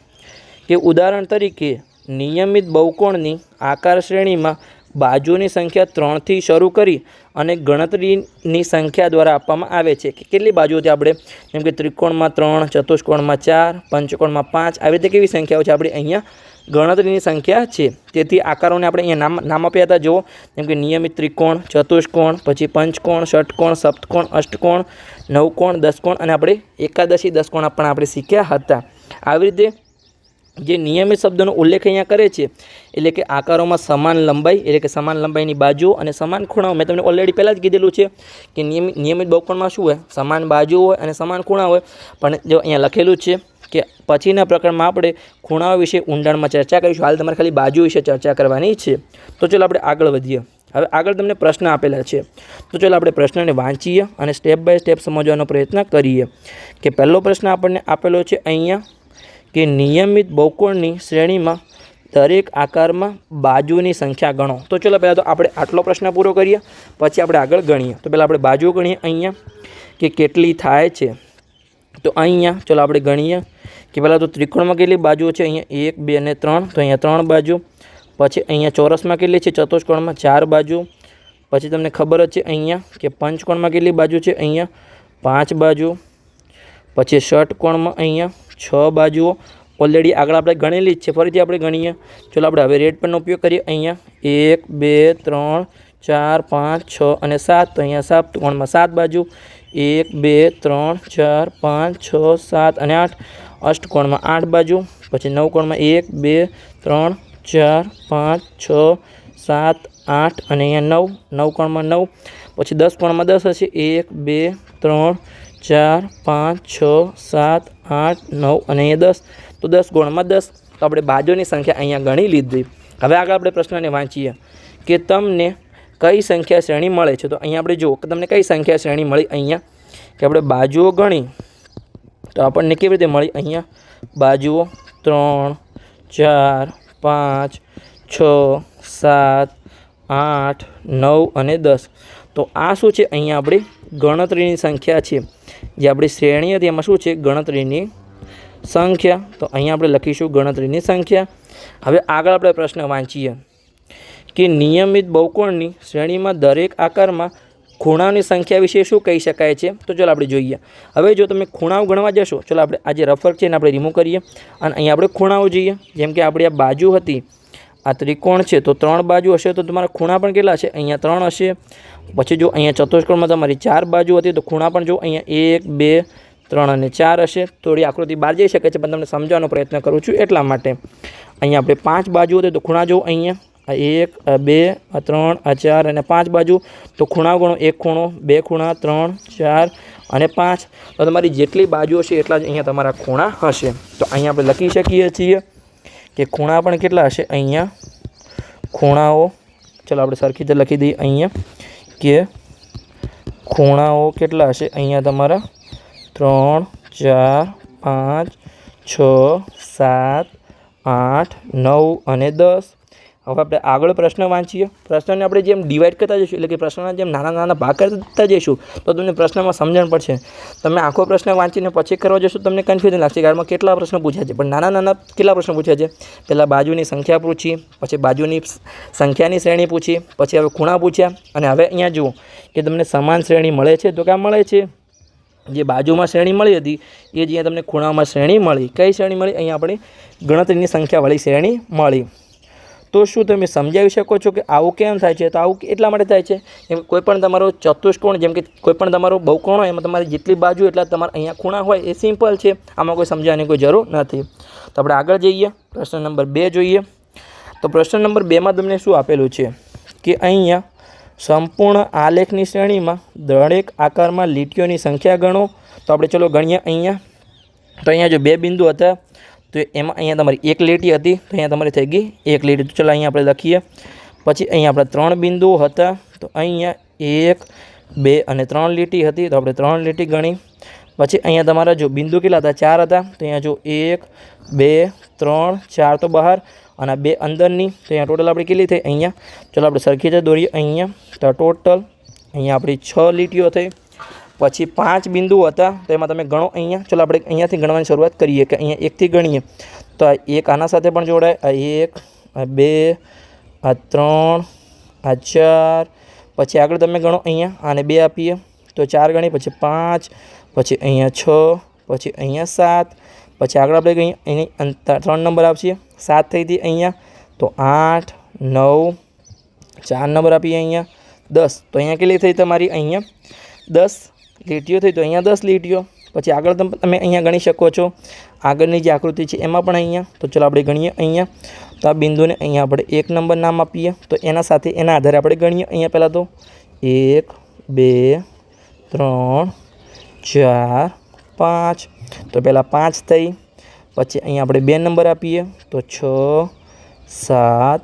કે ઉદાહરણ તરીકે નિયમિત બહુકોણની આકાર શ્રેણીમાં બાજુની સંખ્યા 3થી શરૂ કરી અને ગણતરીની સંખ્યા દ્વારા આપવામાં આવે છે. કે કેટલી બાજુઓથી આપણે, જેમ કે ત્રિકોણમાં 3, ચતુષ્કોણમાં 4, પંચકોણમાં 5, આવી રીતે કેવી સંખ્યાઓ છે આપણે અહીંયા ગણતરીની સંખ્યા છે. તેથી આકારોને આપણે અહીંયા નામ આપ્યા હતા. જુઓ, જેમ કે નિયમિત ત્રિકોણ, ચતુષ્કોણ, પછી પંચકોણ, ષટકોણ, સપ્તકોણ, અષ્ટકોણ, નવકોણ, દસકોણ અને આપણે એકાદશી દસકોણ પણ આપણે શીખ્યા હતા. આવી રીતે જે નિયમિત શબ્દનો ઉલ્લેખ અહીંયા કરે છે, એટલે કે આકારોમાં સમાન લંબાઈ, એટલે કે સમાન લંબાઈની બાજુઓ અને સમાન ખૂણાઓ. મેં તમને ઓલરેડી પહેલાં જ કીધેલું છે કે નિયમિત બહુકોણમાં શું હોય? સમાન બાજુઓ હોય અને સમાન ખૂણા હોય. પણ જો અહીંયા લખેલું છે કે પછીના પ્રકરણમાં આપણે ખૂણાઓ વિશે ઊંડાણમાં ચર્ચા કરીશું. હાલ તમારે ખાલી બાજુ વિશે ચર્ચા કરવાની છે. તો ચાલો આપણે આગળ વધીએ. હવે આગળ તમને પ્રશ્ન આપેલા છે, તો ચાલો આપણે પ્રશ્નને વાંચીએ અને સ્ટેપ બાય સ્ટેપ સમજવાનો પ્રયત્ન કરીએ. કે પહેલો પ્રશ્ન આપણને આપેલો છે અહીંયા કે નિયમિત બહુકોણની શ્રેણીમાં દરેક આકારમાં બાજુની સંખ્યા ગણો. તો ચાલો પહેલાં તો આપણે આટલો પ્રશ્ન પૂરો કરીએ, પછી આપણે આગળ ગણીએ. તો પહેલાં આપણે બાજુ ગણીએ અહીંયા કે કેટલી થાય છે. તો અહીંયા ચાલો આપણે ગણીએ કે પહેલાં તો ત્રિકોણમાં કેટલી બાજુઓ છે? અહીંયા 1 2 અને 3. તો અહીંયા 3 બાજુ. પછી અહીંયા ચોરસમાં કેટલી છે? ચતુષ્કોણમાં 4 બાજુ. પછી તમને ખબર જ છે અહીંયા કે પંચકોણમાં કેટલી બાજુ છે? અહીંયા 5 બાજુ. પછી ષટકોણમાં અહીંયા 6 બાજુઓ. ઓલરેડી આગળ આપણે ગણેલી જ છે, ફરીથી આપણે ગણીએ. ચાલો આપણે હવે રેડ પેનનો ઉપયોગ કરીએ. અહીંયા 1 2 3 4 5 6 અને 7. તો અહીંયા સપ્તકોણમાં 7 બાજુ. 1 2 3 4 5 6 7 અને 8. અષ્ટકોણમાં 8 બાજુ. પછી નવકોણમાં 1 2 3 4 5 6 7 8 અને અહીંયા 9. નવકોણમાં 9. પછી 10 કોણમાં 10 હશે. 1 2 3 4 5 6 7 8 9 અને અહીંયા 10. તો 10 ગુણમાં 10. તો આપણે બાજુની સંખ્યા અહીંયા ગણી લીધી. હવે આગળ આપણે પ્રશ્નને વાંચીએ કે તમને કઈ સંખ્યા શ્રેણી મળે છે. તો અહીંયા આપણે જુઓ કે તમને કઈ સંખ્યા શ્રેણી મળી. અહીંયા કે આપણે બાજુઓ ગણી તો આપણને કેવી રીતે મળી? અહીંયા બાજુઓ 3, 4, 5, 6, 7, 8, 9 અને 10. તો આ શું છે? અહીંયા આપણી ગણતરીની સંખ્યા છે. જે આપણી શ્રેણી હતી એમાં શું છે? ગણતરીની સંખ્યા. તો અહીંયા આપણે લખીશું ગણતરીની સંખ્યા. હવે આગળ આપણે પ્રશ્ન વાંચીએ કે નિયમિત બહુકોણની શ્રેણીમાં દરેક આકારમાં ખૂણાઓની સંખ્યા વિશે શું કહી શકાય છે? તો ચાલો આપણે જોઈએ. હવે જો તમે ખૂણાઓ ગણવા જશો, ચાલો આપણે આ જે રફર છે એને આપણે રિમૂવ કરીએ અને અહીંયા આપણે ખૂણાઓ જોઈએ. જેમ કે આપણી આ બાજુ હતી, આ ત્રિકોણ છે, તો 3 બાજુ હશે તો તમારા ખૂણા પણ કેટલા છે? અહીંયા 3 હશે. પછી જો અહીંયા ચતુષ્કોણમાં તમારી 4 બાજુ હતી તો ખૂણા પણ જો અહીંયા 1, 2, 3 અને 4 હશે. થોડી આકૃતિ બહાર જઈ શકે છે પણ તમને સમજાવવાનો પ્રયત્ન કરું છું એટલા માટે. અહીંયા આપણે 5 બાજુ હતી તો ખૂણા જો અહીંયા 1, 2, 3, 4 અને 5 બાજુ. તો ખૂણા ગણો, 1 ખૂણો, 2 ખૂણા, 3, 4 અને 5. તો તમારી જેટલી બાજુ હશે એટલા જ અહીંયા તમારા ખૂણા હશે. તો અહીંયા આપણે લખી શકીએ છીએ કે ખૂણા પણ કેટલા હશે? અહીંયા ખૂણાઓ, ચલો આપણે સરખી રીતે લખી દઈએ અહીંયા કે ખૂણાઓ કેટલા હશે? અહીંયા તમારા 3, 4, 5, 6, 7, 8, 9 અને 10. હવે આપણે આગળ પ્રશ્ન વાંચીએ. પ્રશ્નને આપણે જેમ ડિવાઈડ કરતા જઈશું, એટલે કે પ્રશ્નના જેમ નાના નાના ભાગ કરતા જઈશું તો તમને પ્રશ્નમાં સમજણ પડશે. તમે આખો પ્રશ્ન વાંચીને પછી કરવા જશો તમને કન્ફ્યુઝન લાગશે કે આમાં કેટલા પ્રશ્ન પૂછ્યા છે. પણ નાના નાના કેટલા પ્રશ્ન પૂછ્યા છે? પહેલાં બાજુની સંખ્યા પૂછી, પછી બાજુની સંખ્યાની શ્રેણી પૂછી, પછી હવે ખૂણા પૂછ્યા અને હવે અહીંયા જુઓ કે તમને સમાન શ્રેણી મળે છે. તો ક્યાં મળે છે? જે બાજુમાં શ્રેણી મળી હતી એ જ અહીંયા તમને ખૂણામાં શ્રેણી મળી. કઈ શ્રેણી મળી? અહીંયા આપણે ગણતરીની સંખ્યાવાળી શ્રેણી મળી. તો શું તમે સમજાવી શકો છો કે આવું કેમ થાય છે? તો આવું એટલા માટે થાય છે કેમ કોઈ પણ તમારો ચતુષ્કોણ, જેમ કે કોઈ પણ તમારો બહુકોણ હોય એમાં તમારી જેટલી બાજુ એટલા તમારા અહીંયા ખૂણા હોય. એ સિમ્પલ છે, આમાં કોઈ સમજાવવાની કોઈ જરૂર નથી. તો આપણે આગળ જઈએ, પ્રશ્ન નંબર 2 જોઈએ. તો પ્રશ્ન નંબર 2માં તમને શું આપેલું છે કે અહીંયા સંપૂર્ણ આલેખની શ્રેણીમાં દરેક આકારમાં લીટીઓની સંખ્યા ગણો. તો આપણે ચલો ગણીએ અહીંયા. તો અહીંયા જો 2 બિંદુ હતા તો એમાં અહીંયા તમારી 1 લીટી હતી તો અહીંયા તમારી થઈ ગઈ 1 લીટી. તો ચલો અહીંયા આપણે લખીએ. પછી અહીંયા આપણે 3 બિંદુઓ હતા તો અહીંયા 1, 2 અને 3 લીટી હતી તો આપણે 3 લીટી ગણી. પછી અહીંયા તમારા જો બિંદુ કેટલા હતા? 4 હતા. તો અહીંયા જો 1, 2, 3, 4 તો બહાર અને 2 અંદરની. તો અહીંયા ટોટલ આપણી કેટલી થઈ? અહીંયા ચલો આપણે સરખી રીતે દોરીએ. અહીંયા તો ટોટલ અહીંયા આપણી 6 લીટીઓ થઈ. પછી 5 બિંદુઓ હતા તો એમાં તમે ગણો અહીંયા. ચલો આપણે અહીંયાથી ગણવાની શરૂઆત કરીએ કે અહીંયા 1થી ગણીએ તો આ 1 આના સાથે પણ જોડાય. આ 1, આ 2, આ 3, આ 4. પછી આગળ તમે ગણો અહીંયા આને 2 આપીએ તો 4 ગણી. પછી 5, પછી અહીંયા 6, પછી અહીંયા 7. પછી આગળ આપણે ગણીએ એની 3 નંબર આપીએ. 7 થઈ હતી અહીંયા તો 8, 9, 4 નંબર આપીએ અહીંયા 10. તો અહીંયા કેટલી થઈ તમારી? અહીંયા 10 લીટીઓ થઈ. તો અહીંયા 10 લીટીઓ. પછી આગળ તમે અહીંયા ગણી શકો છો. આગળની જે આકૃતિ છે એમાં પણ અહીંયા. તો ચલો આપણે ગણીએ અહીંયા. તો આ બિંદુને અહીંયા આપણે 1 નંબર નામ આપીએ તો એના સાથે એના આધારે આપણે ગણીએ. અહીંયા પહેલાં તો 1, 2, 3, 4, 5. તો પહેલાં 5 થઈ. પછી અહીંયા આપણે 2 નંબર આપીએ તો 6, 7,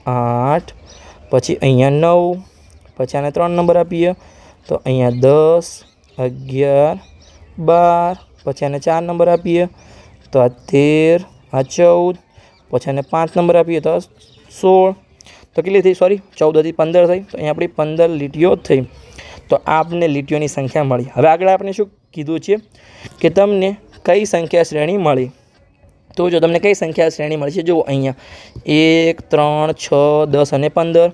8. પછી અહીંયા 9. પછી આને 3 નંબર આપીએ તો અહીંયા 10, 11, 12. પછી આને 4 નંબર આપીએ તો આ 13, આ 14. પછી આને 5 નંબર આપીએ તો 16. તો કેટલી થઈ? સોરી 14 હતી 15 થઈ. તો અહીંયા આપણી 15 લીટીઓ થઈ. તો આ આપણને લીટીઓની સંખ્યા મળી. હવે આગળ આપણે શું કીધું છે કે તમને કઈ સંખ્યા શ્રેણી મળી. તો જો તમને કઈ સંખ્યા શ્રેણી મળી છે જુઓ અહીંયા 1, 3, 6, 10 અને 15.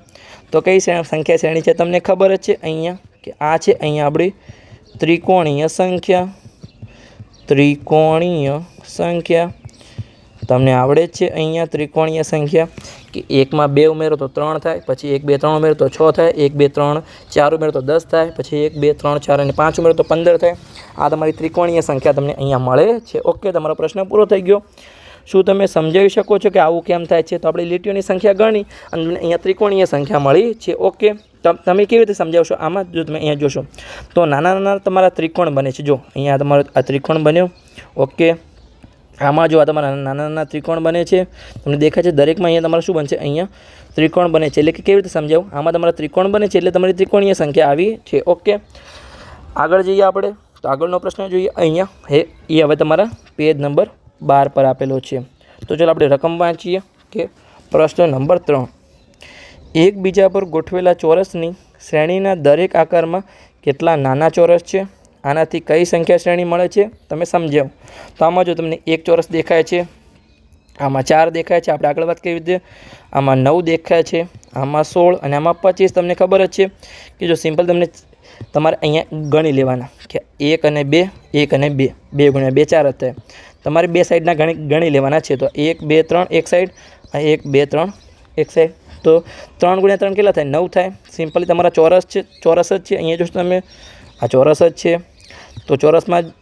તો કઈ સંખ્યા શ્રેણી છે તમને ખબર જ છે અહીંયા કે આ છે અહીંયા આપણી ત્રિકોણીય સંખ્યા. ત્રિકોણીય સંખ્યા તમને આવડે જ છે અહીંયા ત્રિકોણીય સંખ્યા કે 1માં 2 ઉમેરો તો 3 થાય. પછી 1, 2, 3 ઉમેરો તો 6 થાય. 1, 2, 3, 4 ઉમેરો તો 10 થાય. પછી 1, 2, 3, 4 અને 5 ઉમેરો તો 15 થાય. આ તમારી ત્રિકોણીય સંખ્યા તમને અહીંયા મળે છે. ઓકે, તમારો પ્રશ્ન પૂરો થઈ ગયો. શું તમે સમજાવી શકો છો કે આવું કેમ થાય છે? તો આપણે લીટીઓની સંખ્યા ગણી અને અહીંયા ત્રિકોણીય સંખ્યા મળી છે. ઓકે, તમે કેવી રીતે સમજાવશો? આમાં જો તમે અહીંયા જોશો તો નાના નાના તમારા ત્રિકોણ બને છે. જો અહીંયા તમારો આ ત્રિકોણ બન્યો. ઓકે, આમાં જો આ તમારા નાના નાના ત્રિકોણ બને છે તમને દેખાય છે. દરેકમાં અહીંયા તમારે શું બનશે? અહીંયા ત્રિકોણ બને છે. એટલે કે કેવી રીતે સમજાવું? આમાં તમારા ત્રિકોણ બને છે એટલે તમારી ત્રિકોણીય સંખ્યા આવી છે. ઓકે, આગળ જઈએ આપણે. તો આગળનો પ્રશ્ન જોઈએ અહીંયા એ હવે તમારા પેજ નંબર 12 પર આપેલો છે. તો ચાલો આપણે રકમ વાંચીએ કે પ્રશ્ન નંબર 3. એકબીજા પર ગોઠવેલા ચોરસની શ્રેણીના દરેક આકારમાં કેટલા નાના ચોરસ છે? આનાથી કઈ સંખ્યા શ્રેણી મળે છે? તમે સમજાવો. તો આમાં જો તમને એક ચોરસ દેખાય છે, આમાં 4 દેખાય છે, આપણે આગળ વાત કરી રીતે આમાં 9 દેખાય છે, આમાં 16 અને આમાં 25. તમને ખબર જ છે કે જો સિમ્પલ તમને તમારે અહીંયા ગણી લેવાના કે 1 અને 2, 1 અને 2, 2 ગુણ્યા 2 4 થાય. તમારે બે સાઈડના ગણી લેવાના છે. તો 1 2 3 એક સાઈડ અને 1 2 3 એક સાઈડ. તો 3 ગુણ્યા 3 કેટલા થાય? 9 થાય. સિમ્પલી તમારા ચોરસ જ છે. અહીંયા જો તમે આ ચોરસ જ છે, તો ચોરસમાં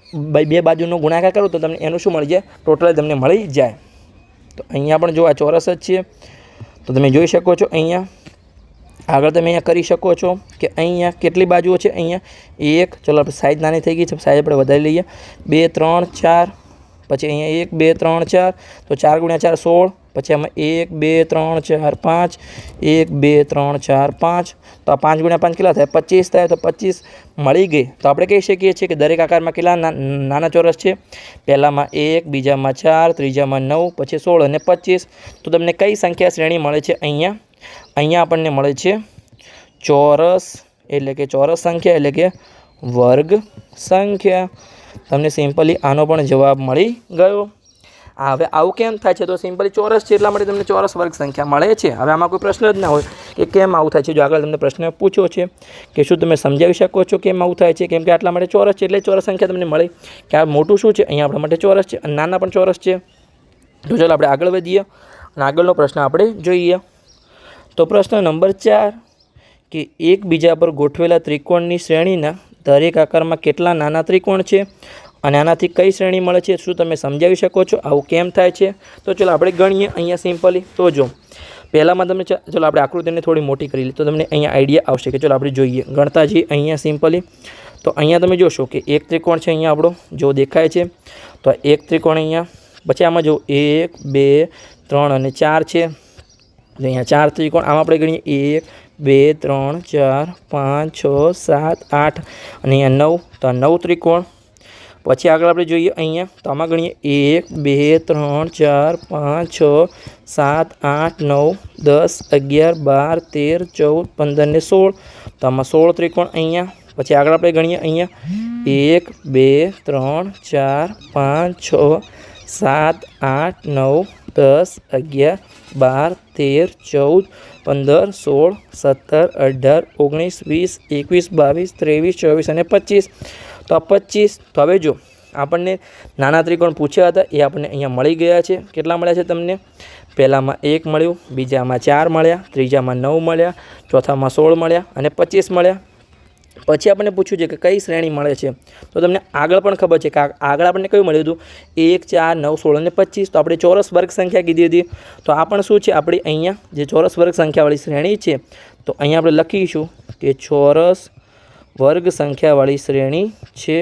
બે બાજુનો ગુણાકાર કરો તો તમને એનું શું મળી જાય? ટોટલ તમને મળી જાય. તો અહીંયા પણ જો આ ચોરસ જ છે, તો તમે જોઈ શકો છો. અહીંયા આગળ તમે અહીંયા કરી શકો છો કે અહીંયા કેટલી બાજુઓ છે? અહીંયા 1, ચલો આપણે સાઈઝ નાની થઈ ગઈ છે, સાઈઝ આપણે વધારી લઈએ. 2 3 4, પછી અહીંયા 1 2 3 4, તો 4 ગુણ્યા 4 16, પછી આમાં 1 2 3 4 5, 1 2 3 4 5, તો આ 5 ગુણ્યા 5 કેટલા થાય? 25 થાય. તો 25 મળી ગઈ. તો આપણે કહી શકીએ છીએ કે દરેક આકારમાં કેટલા નાના ચોરસ છે? પહેલામાં 1, બીજામાં 4, ત્રીજામાં 9, પછી 16 અને 25. તો તમને કઈ સંખ્યા શ્રેણી મળે છે? અહીંયા આપણને મળે છે ચોરસ, એટલે કે ચોરસ સંખ્યા, એટલે કે વર્ગ સંખ્યા. તમને સિમ્પલી આનો પણ જવાબ મળી ગયો. હવે આવું કેમ થાય છે? તો સિમ્પલી ચોરસ છે એટલા માટે તમને ચોરસ વર્ગ સંખ્યા મળે છે. હવે આમાં કોઈ પ્રશ્ન જ ના હોય કે કેમ આવું થાય છે. જો આગળ તમને પ્રશ્ન પૂછ્યો છે કે શું તમે સમજાવી શકો છો કેમ આવું થાય છે? કેમ કે આટલા માટે ચોરસ છે એટલે ચોરસ સંખ્યા તમને મળી. કે આ મોટું શું છે? અહીંયા આપણા માટે ચોરસ છે અને નાના પણ ચોરસ છે. તો ચાલો આપણે આગળ વધીએ અને આગળનો પ્રશ્ન આપણે જોઈએ. તો પ્રશ્ન નંબર 4 કે એકબીજા પર ગોઠવેલા ત્રિકોણની શ્રેણીના દરેક આકારમાં કેટલા નાના ત્રિકોણ છે અને આનાથી કઈ શ્રેણી મળે છે? શું તમે સમજાવી શકો છો આવું કેમ થાય છે? તો ચલો આપણે ગણીએ અહીંયા સિમ્પલી. તો જો પહેલામાં તમે ચલો આપણે આકૃતિને થોડી મોટી કરી લઈએ તો તમને અહીંયા આઈડિયા આવશે કે ચલો આપણે જોઈએ ગણતા જઈએ અહીંયા સિમ્પલી. તો અહીંયા તમે જોશો કે એક ત્રિકોણ છે અહીંયા આપણો જો દેખાય છે. તો એક ત્રિકોણ અહીંયા, પછી આમાં જો 1 2 3 અને 4 છે. અહીંયા 4 ત્રિકોણ. આમાં આપણે ગણીએ 1 2 3 4 5 6 7 8 અને અહીંયા 9. તો આ 9 ત્રિકોણ. પછી આગળ આપણે જોઈએ અહીંયા, તો આમાં ગણીએ 1 2 3 4 5 6 7 8 9 10 11 12 13 14 15 ને 16. તો આમાં 16 ત્રિકોણ અહીંયા. પછી આગળ આપણે ગણીએ અહીંયા 1 2 3 4 5 6 7 8 9 10 11 12 13 14 15 16 17 18 19 20 21 22 23 24 અને 25. તો આ 25. તો હવે જો આપણને નાના ત્રિકોણ પૂછ્યા હતા એ આપણને અહીંયા મળી ગયા છે. કેટલા મળ્યા છે તમને? પહેલામાં 1 મળ્યું, બીજામાં 4 મળ્યા, ત્રીજામાં 9 મળ્યા, ચોથામાં 16 મળ્યા અને 25 મળ્યા. પછી આપણને પૂછ્યું છે કે કઈ શ્રેણી મળે છે? તો તમને આગળ પણ ખબર છે કે આગળ આપણને કયું મળ્યું હતું? 1 4 9 16 અને 25. તો આપણે ચોરસ વર્ગ સંખ્યા કીધી હતી. તો આ પણ શું છે? આપણી અહીંયા જે ચોરસ વર્ગ સંખ્યાવાળી શ્રેણી છે. તો અહીંયા આપણે લખીશું કે ચોરસ વર્ગ સંખ્યાવાળી શ્રેણી છે.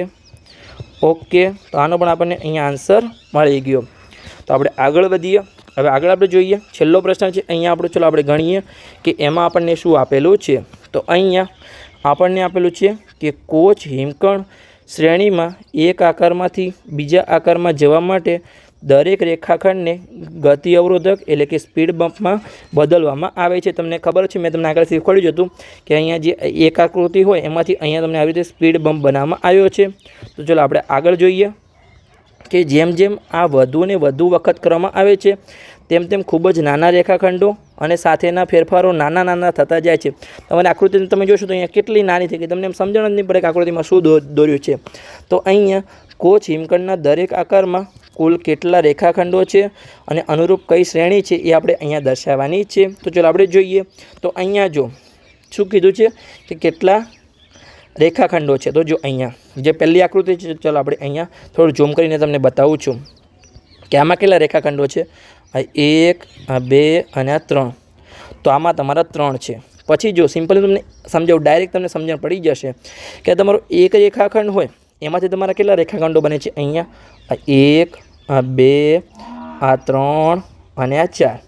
ઓકે, તો આનો પણ આપણને અહીંયા આન્સર મળી ગયો. તો આપણે આગળ વધીએ. હવે આગળ આપણે જોઈએ છેલ્લો પ્રશ્ન છે અહીંયા આપણો. ચલો આપણે ગણીએ કે એમાં આપણને શું આપેલું છે. તો અહીંયા આપણને આપેલું છે કે કોચ હિમકણ શ્રેણીમાં એક આકારમાંથી બીજા આકારમાં જવા માટે દરેક રેખાખંડને ગતિ અવરોધક એટલે કે સ્પીડ બમ્પમાં બદલવામાં આવે છે. તમને ખબર છે, મેં તમને આગળ શીખવાડ્યું જ હતું કે અહીંયા જે એક આકૃતિ હોય એમાંથી અહીંયા તમને આવી રીતે સ્પીડ બમ્પ બનાવવામાં આવ્યો છે. તો ચલો આપણે આગળ જોઈએ કે જેમ જેમ આ વધુ ને વધુ વખત કરવામાં આવે છે તેમ તેમ ખૂબ જ નાના રેખાખંડો અને સાથેના ફેરફારો નાના થતા જાય છે. તમારી આકૃતિ તમે જોશો તો અહીંયા કેટલી નાની થઈ ગઈ, તમને એમ સમજણ જ નહીં પડે કે આકૃતિમાં શું દોર્યું છે. તો અહીંયા કોચ હિમકણના દરેક આકારમાં કુલ કેટલા રેખાખંડો છે અને અનુરૂપ કઈ શ્રેણી છે એ આપણે અહીંયા દર્શાવવાની છે. તો ચલો આપણે જોઈએ. તો અહીંયા જો શું કીધું છે કે કેટલા રેખાખંડો છે. તો જો અહીંયા જે પહેલી આકૃતિ છે, ચલો આપણે અહીંયા થોડું ઝૂમ કરીને તમને બતાવું છું કે આમાં કેટલા રેખાખંડો છે. આ 1 આ 2 અને આ 3. તો આમાં તમારા 3 છે. પછી જો સિમ્પલી તમને સમજાવું, ડાયરેક્ટ તમને સમજણ પડી જશે કે તમારો એક રેખાખંડ હોય એમાંથી તમારા કેટલા રેખાખંડો બને છે. અહીંયા આ 1 આ 2 આ 3 અને આ 4.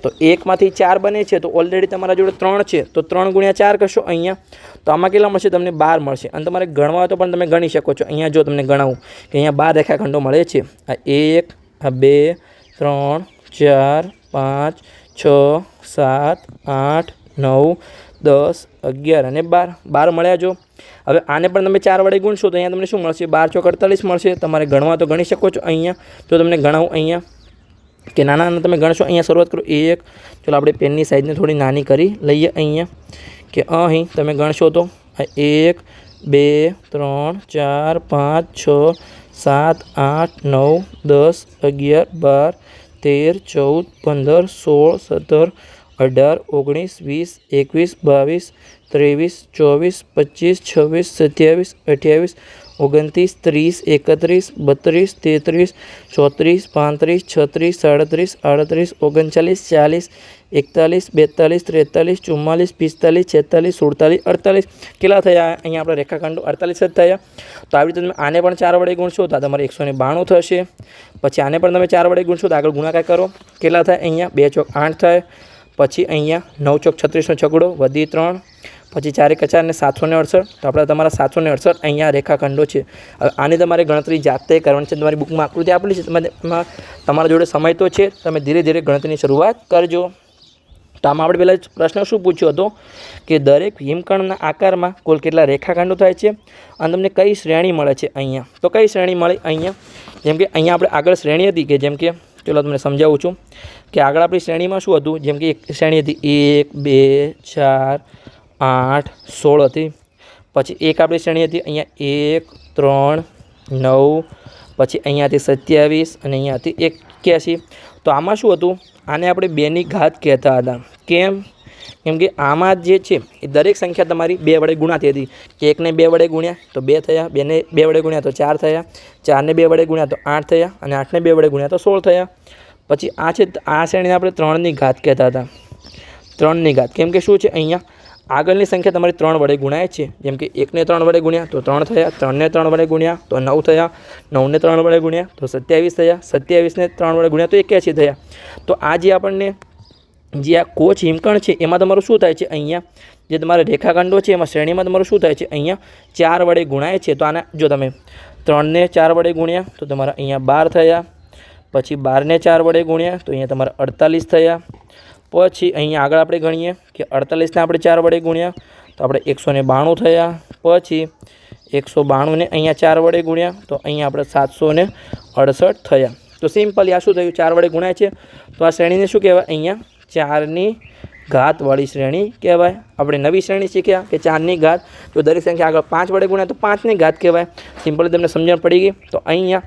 તો 1માંથી 4 બને છે, તો ઓલરેડી તમારા જોડે 3 છે, તો 3 ગુણ્યા 4 કરશો અહીંયા, તો આમાં કેટલા મળશે? તમને 12 મળશે. અને તમારે ગણવા હોય તો પણ તમે ગણી શકો છો. અહીંયા જો તમને ગણાવું કે અહીંયા 12 રેખાખંડો મળે છે. આ 1, આ 2, 3, 4, 5, 6, 7, 8, 9, 10, 11 અને 12 મળ્યા. જો હવે આને પણ તમે 4 વડે ગુણશો તો અહીંયા તમને શું મળશે? 12 ચોક 48 મળશે. તમારે ગણવા તો ગણી શકો છો. અહીંયા જો તમને ગણાવું અહીંયા કે નાના તમે ગણશો, અહીંયા શરૂઆત કરો 1, ચલો આપણે પેનની સાઈઝને થોડી નાની કરી લઈએ. અહીંયા કે અહીં તમે ગણશો તો 1, 2, 3, 4, 5, 6, 7, 8, 9, 10, 11, 12, 13, 14, 15, 16, 17, 18, 19, 20, 21, 22, 23, 24, 25, 26, 27, 28, 29, 30, 31, 32, 33, 34, 35, 36, 37, 38, 39, 40, 41, 42, 43, 44, 46, કેટલા થયા? અહીંયા આપણા રેખાખંડો 48 જ થયા. તો આવી રીતે તમે આને પણ 4 વડે ગુણશો તો તમારે 192 થશે. પછી આને પણ તમે 4 વડે ગુણશો તો આગળ ગુણાકાર કરો, કેટલા થાય? અહીંયા 2 ચોક 8 થાય. પછી અહીંયા 9 ચોક 36નો છગડો વધી 3, પછી 4 એકા 4 ને 768. તો આપણે તમારા 768 અહીંયા રેખાખંડો છે. હવે આની તમારે ગણતરી જાતે કરવાની છે. તમારી બુકમાં આકૃતિ આપેલી છે, તમારા જોડે સમય તો છે, તમે ધીરે ધીરે ગણતરીની શરૂઆત કરજો. તો આમાં આપણે પહેલાં પ્રશ્ન શું પૂછ્યો હતો કે દરેક હિમકણના આકારમાં કુલ કેટલા રેખાખંડો થાય છે અને તમને કઈ શ્રેણી મળે છે? અહીંયા તો કઈ શ્રેણી મળી? અહીંયા જેમ કે અહીંયા આપણે આગળ શ્રેણી હતી કે જેમ કે ચલો તમને સમજાવું છું કે આગળ આપણી શ્રેણીમાં શું હતું? જેમ કે એક શ્રેણી હતી 1, 2, 4, 8, 16 હતી. પછી એક આપણી શ્રેણી હતી અહીંયા 1, 3, 9, પછી અહીંયાથી 27 અને અહીંયા હતી 81. તો આમાં શું હતું? આને આપણે 2ની ઘાત કહેતા હતા. કેમ? કેમ કે આમાં જે છે એ દરેક સંખ્યા તમારી 2 વડે ગુણાતી હતી. કે 1ને 2 વડે ગુણ્યા તો 2 થયા, 2ને 2 વડે ગુણ્યા તો 4 થયા, 4ને 2 વડે ગુણ્યા તો 8 થયા અને 8ને 2 વડે ગુણ્યા તો 16 થયા. પછી આ છે આ શ્રેણીને આપણે 3ની ઘાત કહેતા હતા. 3ની ઘાત કેમ કે શું છે? અહીંયા આગળની સંખ્યા તમારી 3 વડે ગુણાય છે. જેમ કે 1ને 3 વડે ગુણ્યા તો 3 થયા, 3ને 3 વડે ગુણ્યા તો 9 થયા, 9ને 3 વડે ગુણ્યા તો 27 થયા, 27ને 3 વડે ગુણ્યા તો 81 થયા. તો આ જે આપણને જે આ કોચ હિમકણ છે એમાં તમારું શું થાય છે? અહીંયા જે તમારા રેખાખંડો છે એમાં શ્રેણીમાં તમારું શું થાય છે? અહીંયા 4 વડે ગુણાય છે. તો આના જો તમે 3ને 4 વડે ગુણ્યા તો તમારા અહીંયા 12 થયા, પછી 12ને 4 વડે ગુણ્યા તો અહીંયા તમારા 48 થયા. પછી અહીંયા આગળ આપણે ગણીએ કે 48ને આપણે 4 વડે ગુણ્યા તો આપણે 192 થયા. પછી 192ને અહીંયા 4 વડે ગુણ્યા તો અહીંયા આપણે 768 થયા. તો સિમ્પલી આ શું થયું? 4 વડે ગુણાય છે. તો આ શ્રેણીને શું કહેવાય? અહીંયા 4ની ઘાતવાળી શ્રેણી કહેવાય. આપણે નવી શ્રેણી શીખ્યા કે 4ની ઘાત. જો દરેક સંખ્યા આગળ 5 વડે ગુણ્યા તો 5ની ઘાત કહેવાય. સિમ્પલી તમને સમજણ પડી ગઈ. તો અહીંયા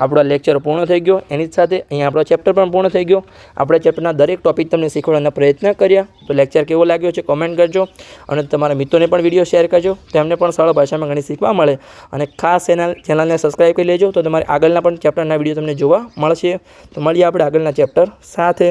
આપણો લેક્ચર પૂર્ણ થઈ ગયો. એની જ સાથે અહીંયા આપણો ચેપ્ટર પણ પૂર્ણ થઈ ગયો. આપણે ચેપ્ટરના દરેક ટોપિક તમને શીખવાડવાના પ્રયત્ન કર્યા. તો લેક્ચર કેવો લાગ્યો છે કોમેન્ટ કરજો અને તમારા મિત્રોને પણ વિડીયો શેર કરજો. તેમને પણ સરળ ભાષામાં ઘણી શીખવા મળે. અને ખાસ ચેનલને સબસ્ક્રાઈબ કરી લેજો તો તમારે આગળના પણ ચેપ્ટરના વિડીયો તમને જોવા મળશે. તો મળીએ આપણે આગળના ચેપ્ટર સાથે.